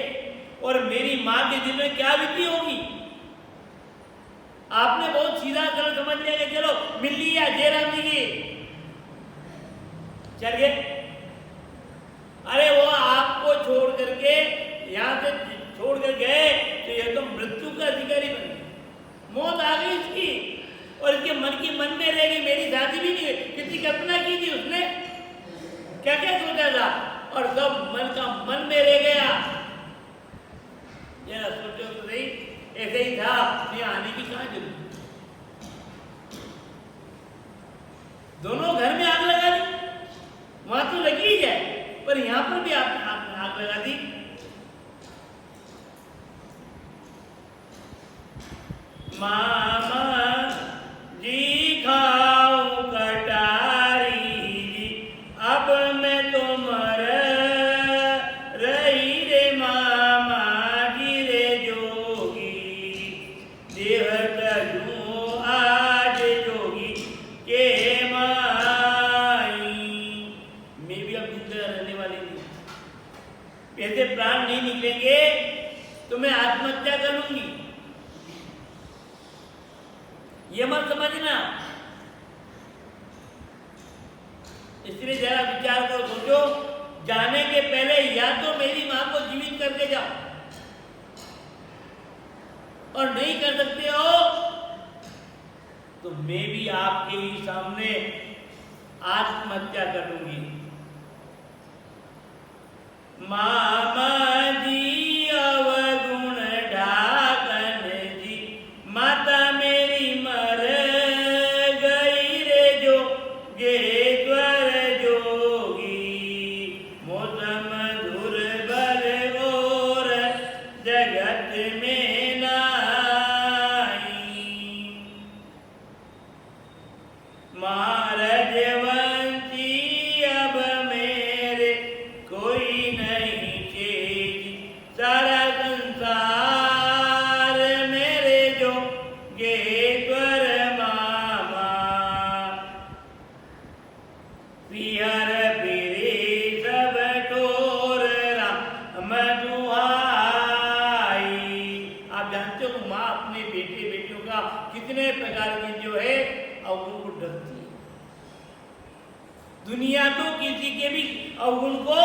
और मेरी माँ के दिल में क्या बीती होगी? आपने बहुत सीधा गलत समझ लिया कि चलो मिल लिया जयराम जी की, चल गए। अरे वो आपको छोड़ करके यहां से छोड़ कर गए तो ये तो मृत्यु का अधिकारी बन गए, मौत आ गई इसकी और इसके मन की मन में रह गई। मेरी शादी भी नहीं, कितनी कल्पना की थी उसने, क्या क्या सोचा था और सब मन का मन में रह गया। जरा सोचो तो सही, ऐसे ही था, ये आने की कहां जरूरत? दोनों घर में आग लगा दी, वहां तो लगी ही जाए पर यहां पर भी आपने आग लगा दी। मामा जी खाऊं कटारी जी, अब मैं तो मर रही रे मामा जी रे जोगी, देह तजू आज जोगी के माई। मैं भी अब जिंदा रहने वाली नहीं, ऐसे प्राण नहीं निकलेंगे तो मैं आत्महत्या कर लूंगी, ये मत समझना। इसलिए जरा विचार करो, सोचो, जाने के पहले या तो मेरी मां को जीवित करके जाओ और नहीं कर सकते हो तो मैं भी आपके ही सामने आत्महत्या कर लूंगी। मामा जी अवगुण ढाकन जी, माता मेरी मर गई रे जो गेश्वर जोगी, मौसम दुर्बल और जगत में नाई, महाराज वंशी अब मेरे कोई नहीं चेजी, सारा संसार मेरे जो गेश्वर मामा, विहर फिरे सब ठोर राम दुहाई। आप जानते हो माँ अपने बेटे बेटियों का कितने प्रकार की जो है अवगुण को डरती है। दुनिया तो किसी के भी अवगुण को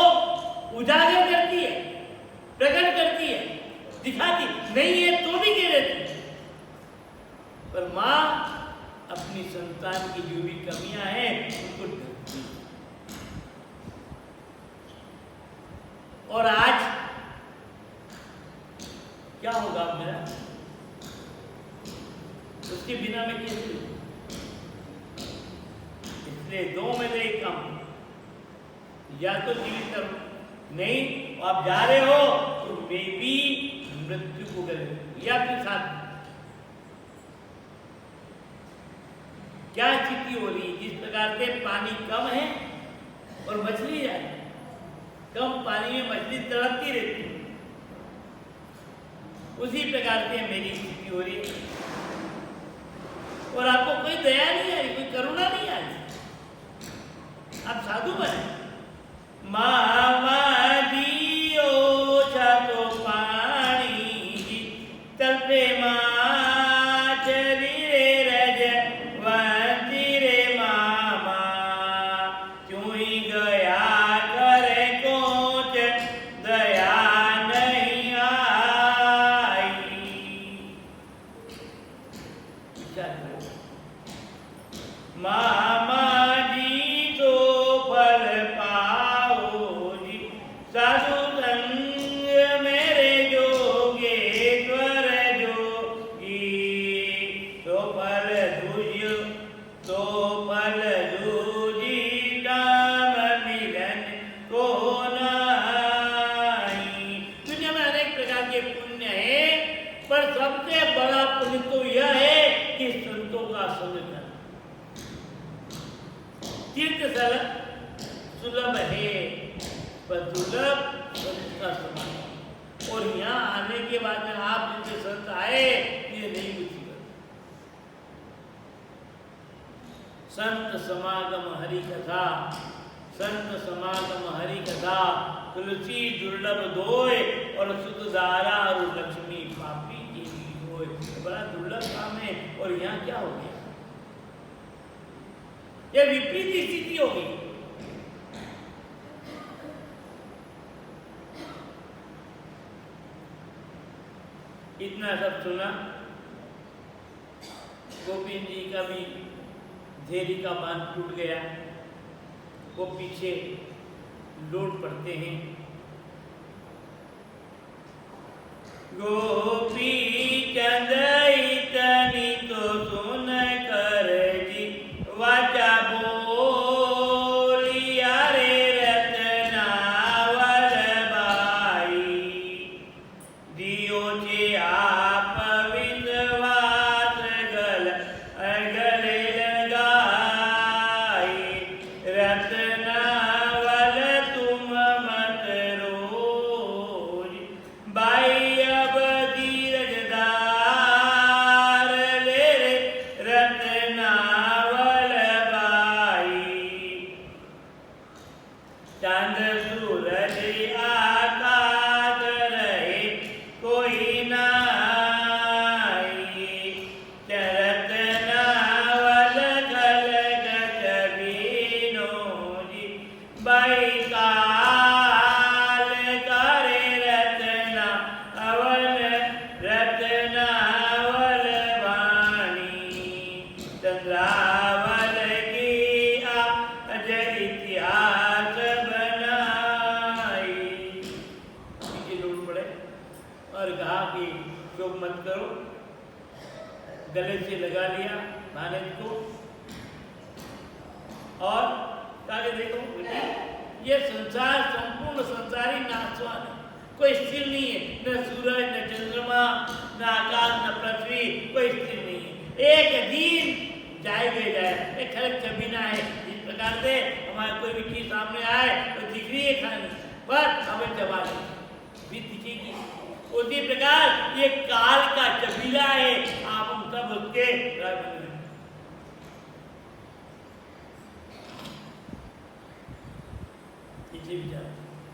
उजागर करती है, प्रकट करती है, दिखाती नहीं है तो भी कह देती है, पर माँ अपनी संतान की जो भी कमियां हैं उनको डरती है। और आज क्या होगा मेरा, उसके बिना मैं कैसे हूं? इसलिए दो में से एक काम, या तो जीवित करो, नहीं आप जा रहे हो तो मैं भी मृत्यु को करें या अपने साथ। क्या स्थिति हो रही है? जिस प्रकार से पानी कम है और मछली जाए, कम पानी में मछली तड़पती रहती है, उसी प्रकार से मेरी स्थिति हो रही है और आपको कोई दया नहीं आ रही, कोई करुणा नहीं आ रही। आप साधु बने। मामा जी ओछा तो पानी जी, तलपे माछली रे रज वंती रे मामा, क्यों ही गया करे कोच दया नहीं आई। मामा जी तो फल पाओ जी, साधु संग मेरे जोगेश्वर जोगी, तो फल दूजी दाम मिलन को नाई। दुनिया में अनेक प्रकार के पुण्य है, पर सबसे बड़ा पुण्य तो यह है कि संतों का संग करना। तीर्थ स्थल सुलभ है, पर दुर्लभ संत का समागम। और यहाँ आने के बाद में आप जैसे संत आए ये नहीं बुझेगा। संत समागम हरि कथा, संत समागम हरि कथा, तुलसी दुर्लभ दोय और सुत दारा और लक्ष्मी पापी की होय। बड़ा दुर्लभ काम है। और यहाँ क्या हो गया? ये विपरीत स्थिति हो गई। इतना सब सुना, गोविंद जी का भी धैर्य का बांध टूट गया। वो पीछे लौट पड़ते हैं। गोपी चंद इतनी तो सुन कर जी वाचा बोलिया रे रत्नावर बाई, दियो जे आप विश्वास गले लगाई, रत्नावर तुम मत रोज बाई, अब धीरजदार ले रे रत्नावर बाई, चांद सूरज आकाश रहे कोई नाई, रत्नावर खलक छबीनो जी बाई, काल करे रत्नावर रत्नावर वाणी, चंद्रावर की आज इतिहास बनाई। पीछे लौट पड़े और कहा कि शोक मत करो। गले से लगा लिया भानज को और कहा कि देखो बेटी, ये संसार संपूर्ण संसारी नाशवान है, कोई स्थिर नहीं है। न सूरज, न चंद्रमा, न आकाश, न पृथ्वी, कोई स्थिर नहीं है। एक दिन जाएगा जाए, एक खलक छबीना है। इस प्रकार से हमारे कोई भी चीज सामने आए तो दिख रही है खाने पर हमें चबा भी दिखेगी। उसी प्रकार ये काल का चबीला है, आप हम सब उसके विचार।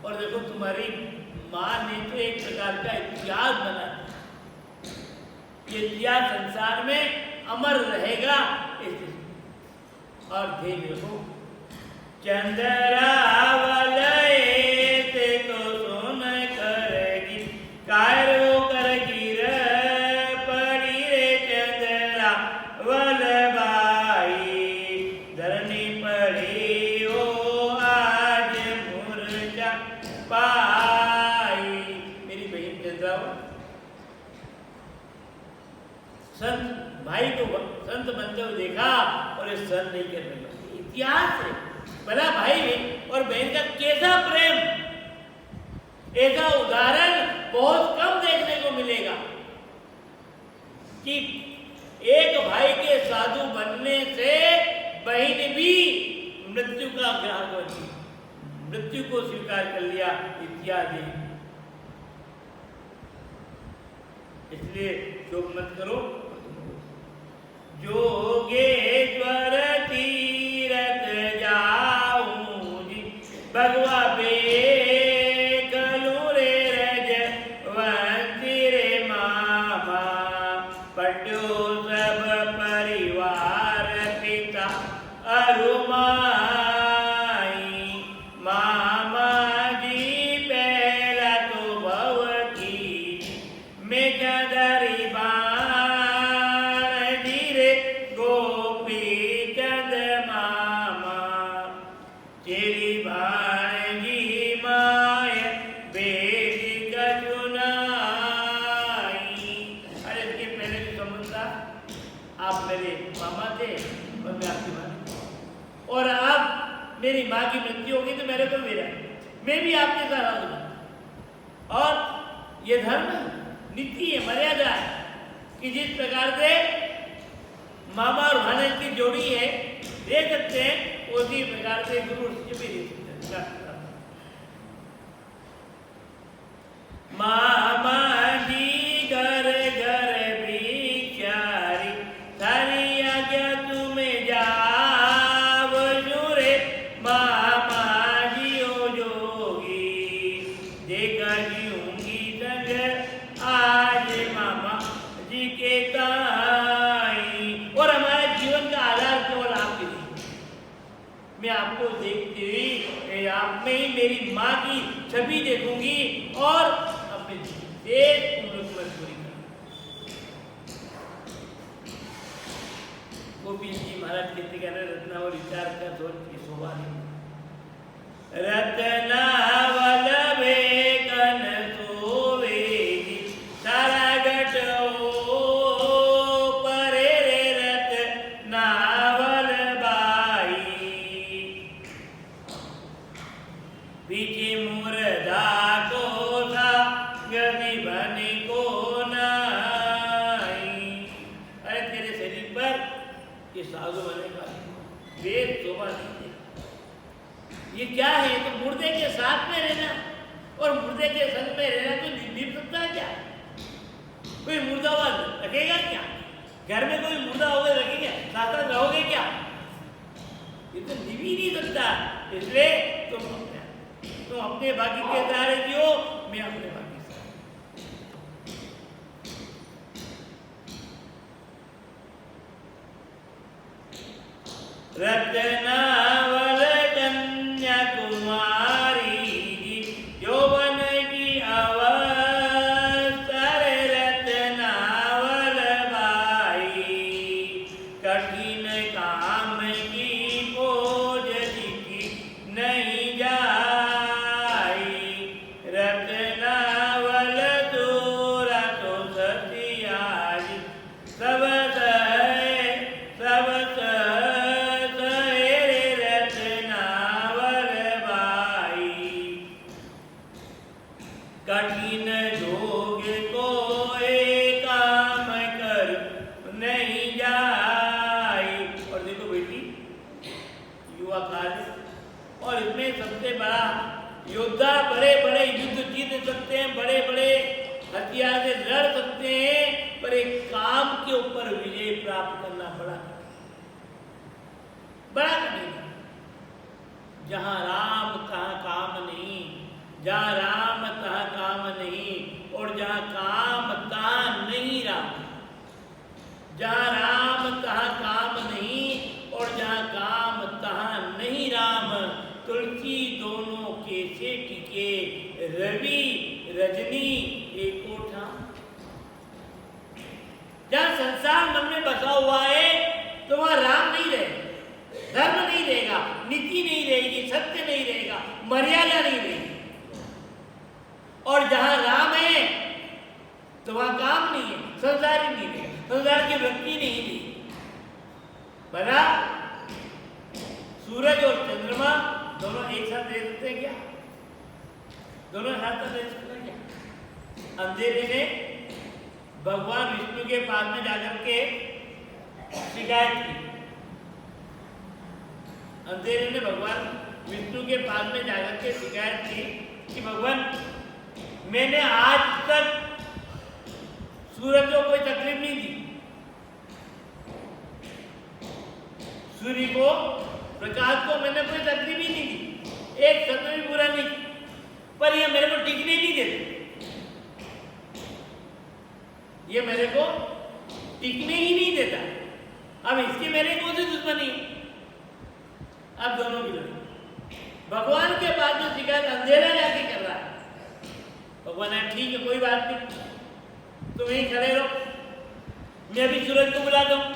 और देखो तुम्हारी माँ ने तो एक प्रकार का इतिहास बना, ये इतिहास संसार में अमर रहेगा। और ध्यान देखो, चंद्रावल से तो सुन करेगी, कायरो कर गिर पड़ी रे चंद्रावल बाई, धरनी पड़ी ओ आज मुर्जा पाई। मेरी बहन चंद्रावल संत भाई को संत बनते हुए देखा और ये संत नहीं करने लगे। इतिहास है, भला भाई और बहन का कैसा प्रेम, ऐसा उदाहरण बहुत कम देखने को मिलेगा कि एक भाई के साधु बनने से बहन भी मृत्यु का ग्राहक बनी, मृत्यु को स्वीकार कर लिया। इतिहास है, इसलिए शोक मत करो। जोगेश्वर तीरथ जाऊं जी, भगवा बेकलू रे रज वंशी रे मामा, पट्यो सब परिवार पिता अरुमाई, मामा जी पहला तो भव की मैं जदरी और अब मेरी माँ की मृत्यु होगी तो मेरे को मेरा, मैं भी आपके साथ आ जाऊंगा। और ये धर्म नीति है, मर्यादा है कि जिस प्रकार से मामा और भानज की जोड़ी है दे सकते हैं, उसी प्रकार से गुरु शिष्य भी दे सकते हैं। मामा जी घर घर भिक्षारी थारी आज्ञा तुम्हें जाव रे मामा जी ओ जोगी देखा जीऊंगी संग आज मामा जी के ताई। और हमारे जीवन का आधार केवल आपके लिए। मैं आपको देखती हुई आप में ही मेरी माँ की छवि देखूंगी और अपने उम्र को पूरी गोपी जी महाराज कहते कहना रत्नावल विचार का सोच की शोभा नहीं। रत्नावल कन सोवेगी सारा गटो परे रे रत्नावल बाई पीछे मुर्दा को था गति बनी को नाई। अरे तेरे शरीर पर ये साधु बनेगा वेद शोभा नहीं दे। ये क्या है? तो मुर्दे के साथ में रहना और मुर्दे के संग में रहना तो निंदित सकता है क्या? कोई मुर्दाबाद रखेगा क्या? घर में कोई मुर्दा होगा रखेंगे? साथ में रहोगे क्या? ये तो निभ ही नहीं सकता। इसलिए तुम अपने बाकी के सहारे जियो, मैं अपने बाकी से। रत्नावल कन्या कुमारी यौवन की अवस्था रत्नावल बाई कठिन काम की खोज की नहीं जाई। रत्नावल दूरा तो सतियाज सब कठिन जोग को एक काम कर नहीं जाई। और देखो बेटी युवा काल और इसमें सबसे बड़ा योद्धा बड़े बड़े युद्ध जीत सकते हैं, बड़े बड़े हथियार से लड़ सकते हैं, पर एक काम के ऊपर विजय प्राप्त करना बड़ा कठिन है। जहां राम तहाँ काम नहीं, जहाँ राम तहाँ काम नहीं, और जहाँ काम तहाँ नहीं राम। जहाँ राम तहाँ काम नहीं और जहाँ काम तहाँ नहीं राम। तुलसी दोनों कैसे टिके रवि रजनी एको ठाम। जहाँ संसार मन में बसा हुआ है तो वहाँ राम नहीं रहेगा, धर्म नहीं रहेगा, नीति नहीं रहेगी, सत्य नहीं रहेगा, मर्यादा नहीं रहेगी। और जहां राम है तो वहां काम नहीं है, संसार ही नहीं रहेगा, संसार की वृत्ति नहीं थी। बना सूरज और चंद्रमा दोनों एक साथ रह सकते हैं क्या? दोनों साथ रह सकते हैं क्या? अंधेरे ने भगवान विष्णु के पास में जाकर के शिकायत की। अंधेरे ने भगवान विष्णु के पास में जाकर के शिकायत की कि भगवान मैंने आज तक सूरज को कोई तकलीफ नहीं दी, सूर्य को प्रकाश को मैंने कोई तकलीफ ही नहीं दी, एक शब्द भी बुरा नहीं, पर ये मेरे को टिकने नहीं देते, ये मेरे को टिकने ही नहीं देता। अब इसकी मेरे कौन सी दुश्मनी? अब दोनों की लड़ाई। भगवान के पास में शिकायत अंधेरा जाके कर रहा है। भगवान है ठीक है कोई बात नहीं, तुम यहीं खड़े रहो, मैं अभी सूरज को बुलाता हूं।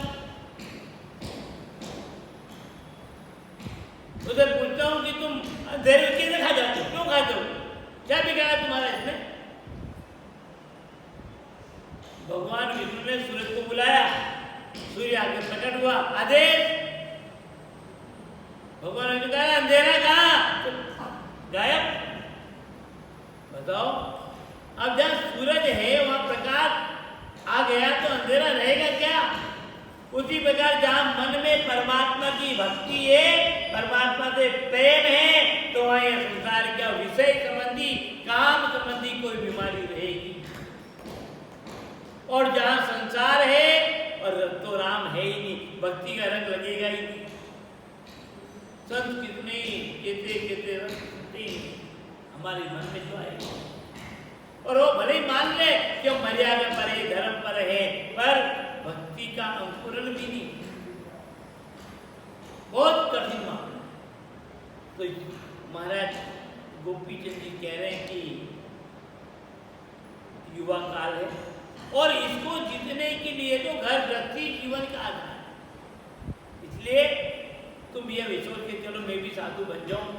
उसे पूछता हूं कि तुम अंधेरे कैसे खा जाते हो, क्यों खाते हो, क्या बिगाड़ा तुम्हारा इसमें? भगवान विष्णु ने सूरज को बुलाया, सूर्य आगे प्रकट हुआ, आदेश। भगवान ने कहा अंधेरा कहाँ? गायब। बताओ, अब जहाँ सूरज है वहां प्रकाश आ गया तो अंधेरा रहेगा क्या? उसी प्रकार जहां मन में परमात्मा की भक्ति है, परमात्मा से प्रेम है, तो वहां यह संसार क्या विषय संबंधी, काम संबंधी कोई बीमारी रहेगी। और जहां संसार है और तो राम है ही नहीं, भक्ति का रंग लगेगा ही नहीं। संत कितने कहते हमारे मन में तो आएगा, और वो भले ही मान ले कि हम मर्यादा पर है, धर्म पर है, पर भक्ति का अंकुरण भी नहीं, बहुत कठिन मामला। तो महाराज गोपीचंद जी कह रहे हैं कि युवा काल है और इसको जीतने के लिए तो घर गृहस्थी जीवन का आधार है। इसलिए तुम ये विश्वास के चलो मैं भी साधु बन जाऊं,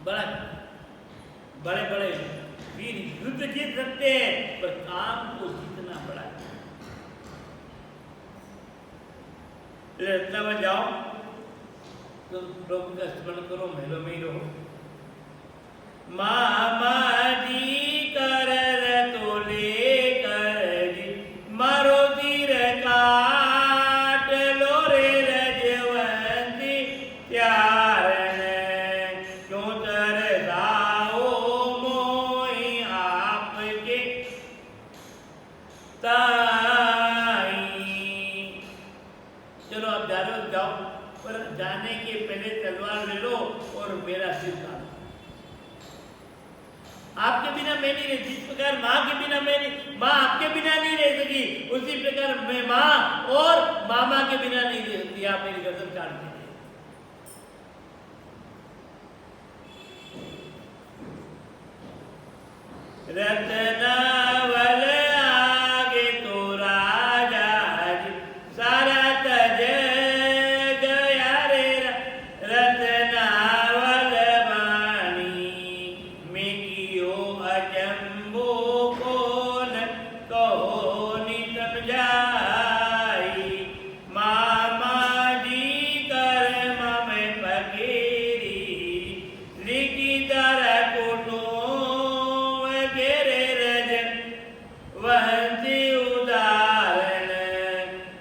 बड़े बड़े वीर युद्ध जीत सकते हैं, पर काम को जीतना बड़ा। रत्नावन जाओ तो प्रभु का स्मरण करो, महलों में ही रहो। मामा जी कर तो ले कर जी मारो तीर काट लो रे रजवंती त्यारण क्यों तरसाओ मोई आपके ताई। चलो अब जाओ, पर जाने के पहले तलवार ले लो और मेरा सिर काटो। आपके बिना मैं नहीं रह, जिस प्रकार माँ के बिना माँ आपके बिना नहीं रह सकी, उसी प्रकार मैं माँ और मामा के बिना नहीं रह सकती। आप मेरी गर्दन काट दीजिए। रत्नावल आगे तो राजा जी सारा तज गया रे रत्नावल बानी में कियो अचंबो को न कहो नि समझाई। मामा जी कर ममे फकीरी लिखी दर कुटो वगैरे रज वहती उदाहरण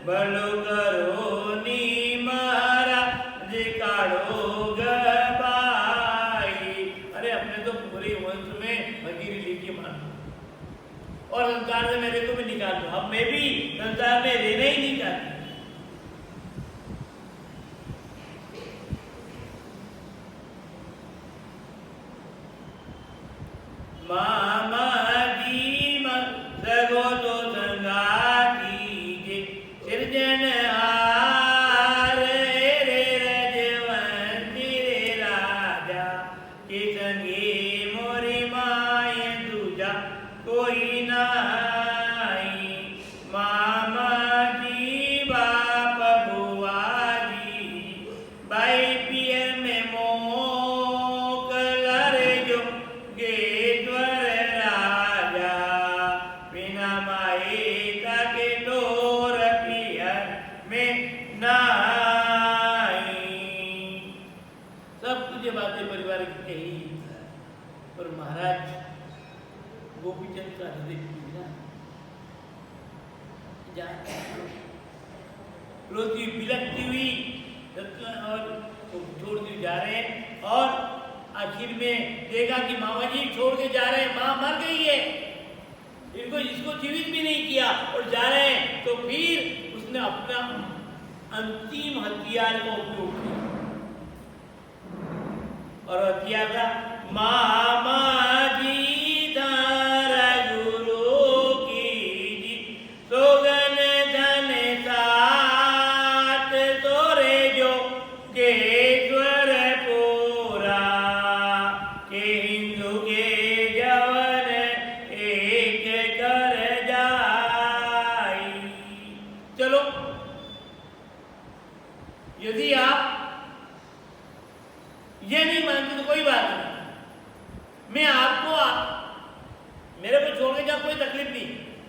भलो करो नी महाराज काढ़ो गबाई। अरे अपने तो पूरे वंश में भगीरी लिखी मान और संसार से मेरे को भी निकाल दो। अब मैं भी संसार में रहना ही नहीं चाहती। मामा जी सगो तो संगाती जे सृजन हार रे रजवंती रे राजा के संगे मोरी माय दूजा कोई नाई। मामा जी बाप बुआ जी भाई पियर में मोकला रे जो गेश्वर राजा बिना माए ताके डोर पियर में नाई। सब कुछ बातें परिवार की कही, पर महाराज गोपीचंद का हृदय रोती बिलकती हुई और छोड़ के जा रहे हैं, और आखिर में देखा कि मामा जी छोड़ के जा रहे हैं, माँ मर गई है, इसको जीवित भी नहीं किया और जा रहे हैं। तो फिर उसने अपना अंतिम हथियार का उपयोग किया, और हथियार था मामा जी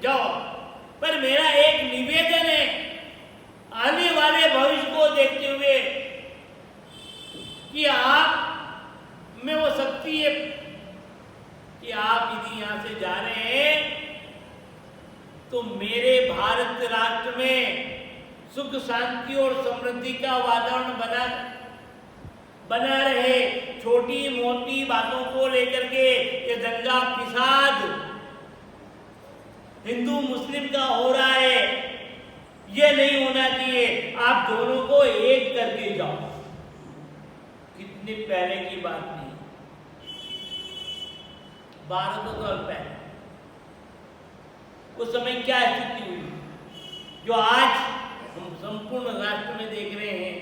जाओ, पर मेरा एक निवेदन है आने वाले भविष्य को देखते हुए कि आप में वो शक्ति है कि आप यदि यहां से जा रहे हैं तो मेरे भारत राष्ट्र में सुख शांति और समृद्धि का वातावरण बना रहे। छोटी मोटी बातों को लेकर के ये दंगा फिसाद हिंदू मुस्लिम का हो रहा है, ये नहीं होना चाहिए। आप दोनों को एक करके जाओ। कितने पहले की बात नहीं, 1200 साल पहले उस समय क्या स्थिति हुई जो आज हम संपूर्ण राष्ट्र में देख रहे हैं।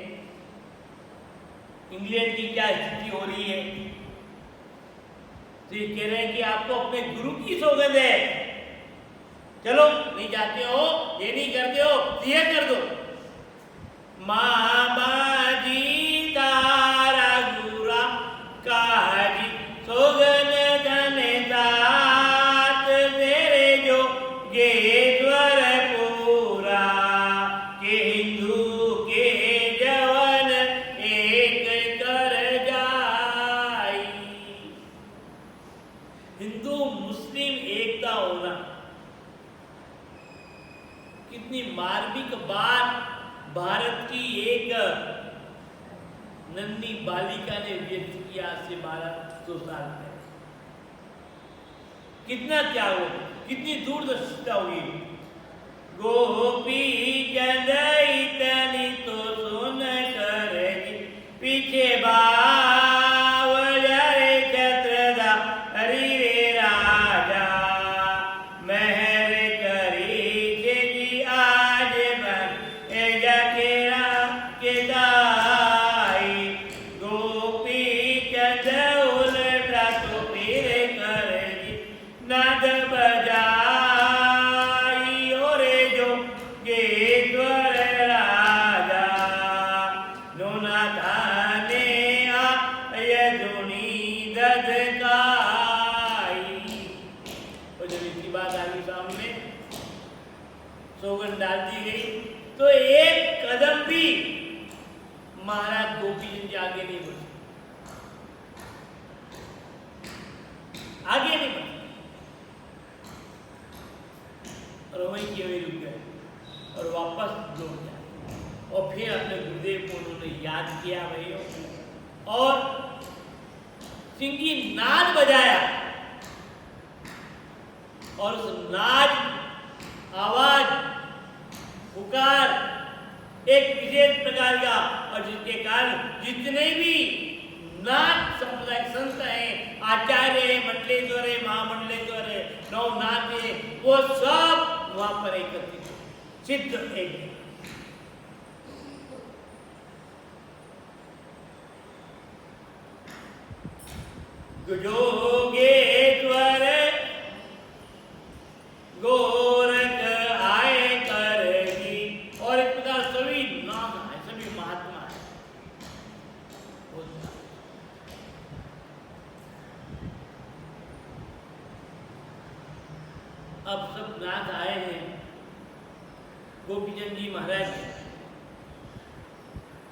इंग्लैंड की क्या स्थिति हो रही है, तो ये कह रहे हैं कि आपको अपने गुरु की सौगंध है, चलो नहीं जाते हो, ये नहीं करते हो, ये कर दो। माँ बाजी तारा गुरा काजी सौगंध धने तात तेरे जो गेश्वर पूरा के हिंदू के जवन एक कर जाई। हिंदू मुस्लिम एकता होना कितनी मार्मिक बात भारत की एक नन्ही बालिका ने व्यक्त किया आज से 1200 साल पहले। कितना त्याग हो, कितनी दूरदर्शिता हुई। गोपी चंद इतनी तो सुन कर पीछे बावरे छत्रदा हरि रे राजा महर करी जी आज बन जकेरा के दाई। गोपी चंद उलटा तो फिर कर नाद बजाई और जो गेश्वर राजा नोना थाने आयुनी दधकाई। और जब इसकी बात आ गई सामने, सौगंध डाल दी गई, तो एक कदम भी महाराज गोपीचंद जी आगे नहीं बढ़े, आगे नहीं बढ़े, और वहीं के वहीं रुक गए और वापस लौट जाए। और फिर अपने गुरुदेव को उन्होंने याद किया भाइयों, और सिंगी नाद बजाया, और उस नाद आवाज पुकार एक विशेष प्रकार का, और जिसके कारण जितने भी नाथ संप्रदाय संत हैं, आचार्य है, मंडलेश्वर है, महामंडलेश्वर है, नवनाथ है, वो सब वहां पर एकत्रित सिद्ध एक। जोगेश्वर गोरख आए करेगी, और इस प्रकार सभी नाम है, सभी महात्मा है। अब सब नाथ आए हैं, गोपीचंद जी महाराज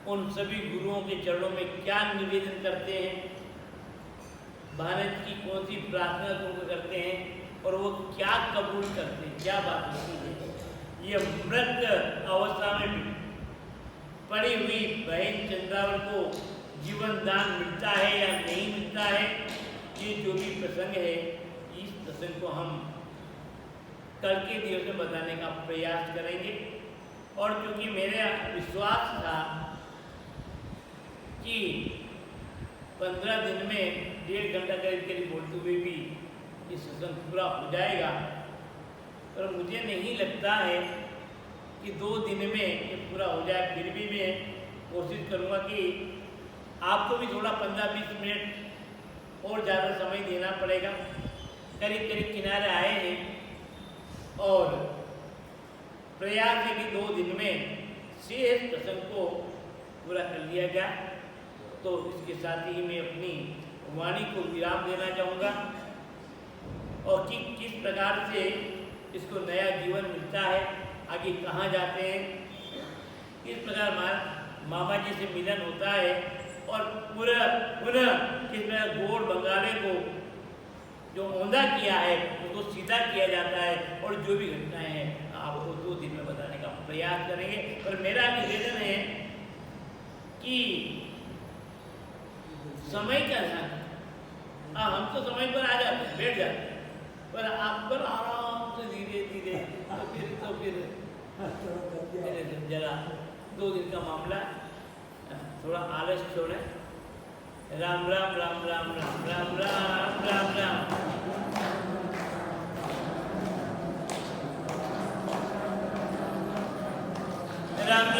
उन सभी गुरुओं के चरणों में क्या निवेदन करते हैं, भारत की कौन सी प्रार्थना को करते हैं, और वो क्या कबूल करते हैं, क्या बात होती है। ये मृत अवस्था में पड़ी हुई बहन चंद्रावल को जीवन दान मिलता है या नहीं मिलता है, ये जो भी प्रसंग है, इस प्रसंग को हम कल के दिवस में बताने का प्रयास करेंगे। और क्योंकि मेरा विश्वास था कि 15 दिन में 1.5 घंटा करीब बोलते हुए भी ये सत्संग पूरा हो जाएगा, पर मुझे नहीं लगता है कि 2 दिन में ये पूरा हो जाए। फिर भी मैं कोशिश करूँगा कि आपको भी थोड़ा 15-20 मिनट और ज़्यादा समय देना पड़ेगा। करीब किनारे आए हैं, और प्रयास है कि 2 दिन में शेष प्रसंग को पूरा कर लिया जाए। तो इसके साथ ही मैं अपनी वाणी को विराम देना चाहूँगा, और कि किस प्रकार से इसको नया जीवन मिलता है, आगे कहाँ जाते हैं, किस प्रकार मामा जी से मिलन होता है, और पुनः किस प्रकार गोड़ बंगाले को जो औंधा किया है उसको सीधा किया जाता है, और जो भी घटनाएं हैं आपको 2 दिन में बताने का प्रयास करेंगे। पर मेरा निवेदन है कि समय का ध्यान, हम तो समय पर आ जाते हैं, बैठ जाते हैं, पर आप पर आराम से धीरे धीरे, तो फिर जरा 2 दिन का मामला, थोड़ा आलस छोड़े। राम राम राम राम राम राम राम राम राम। राम राम।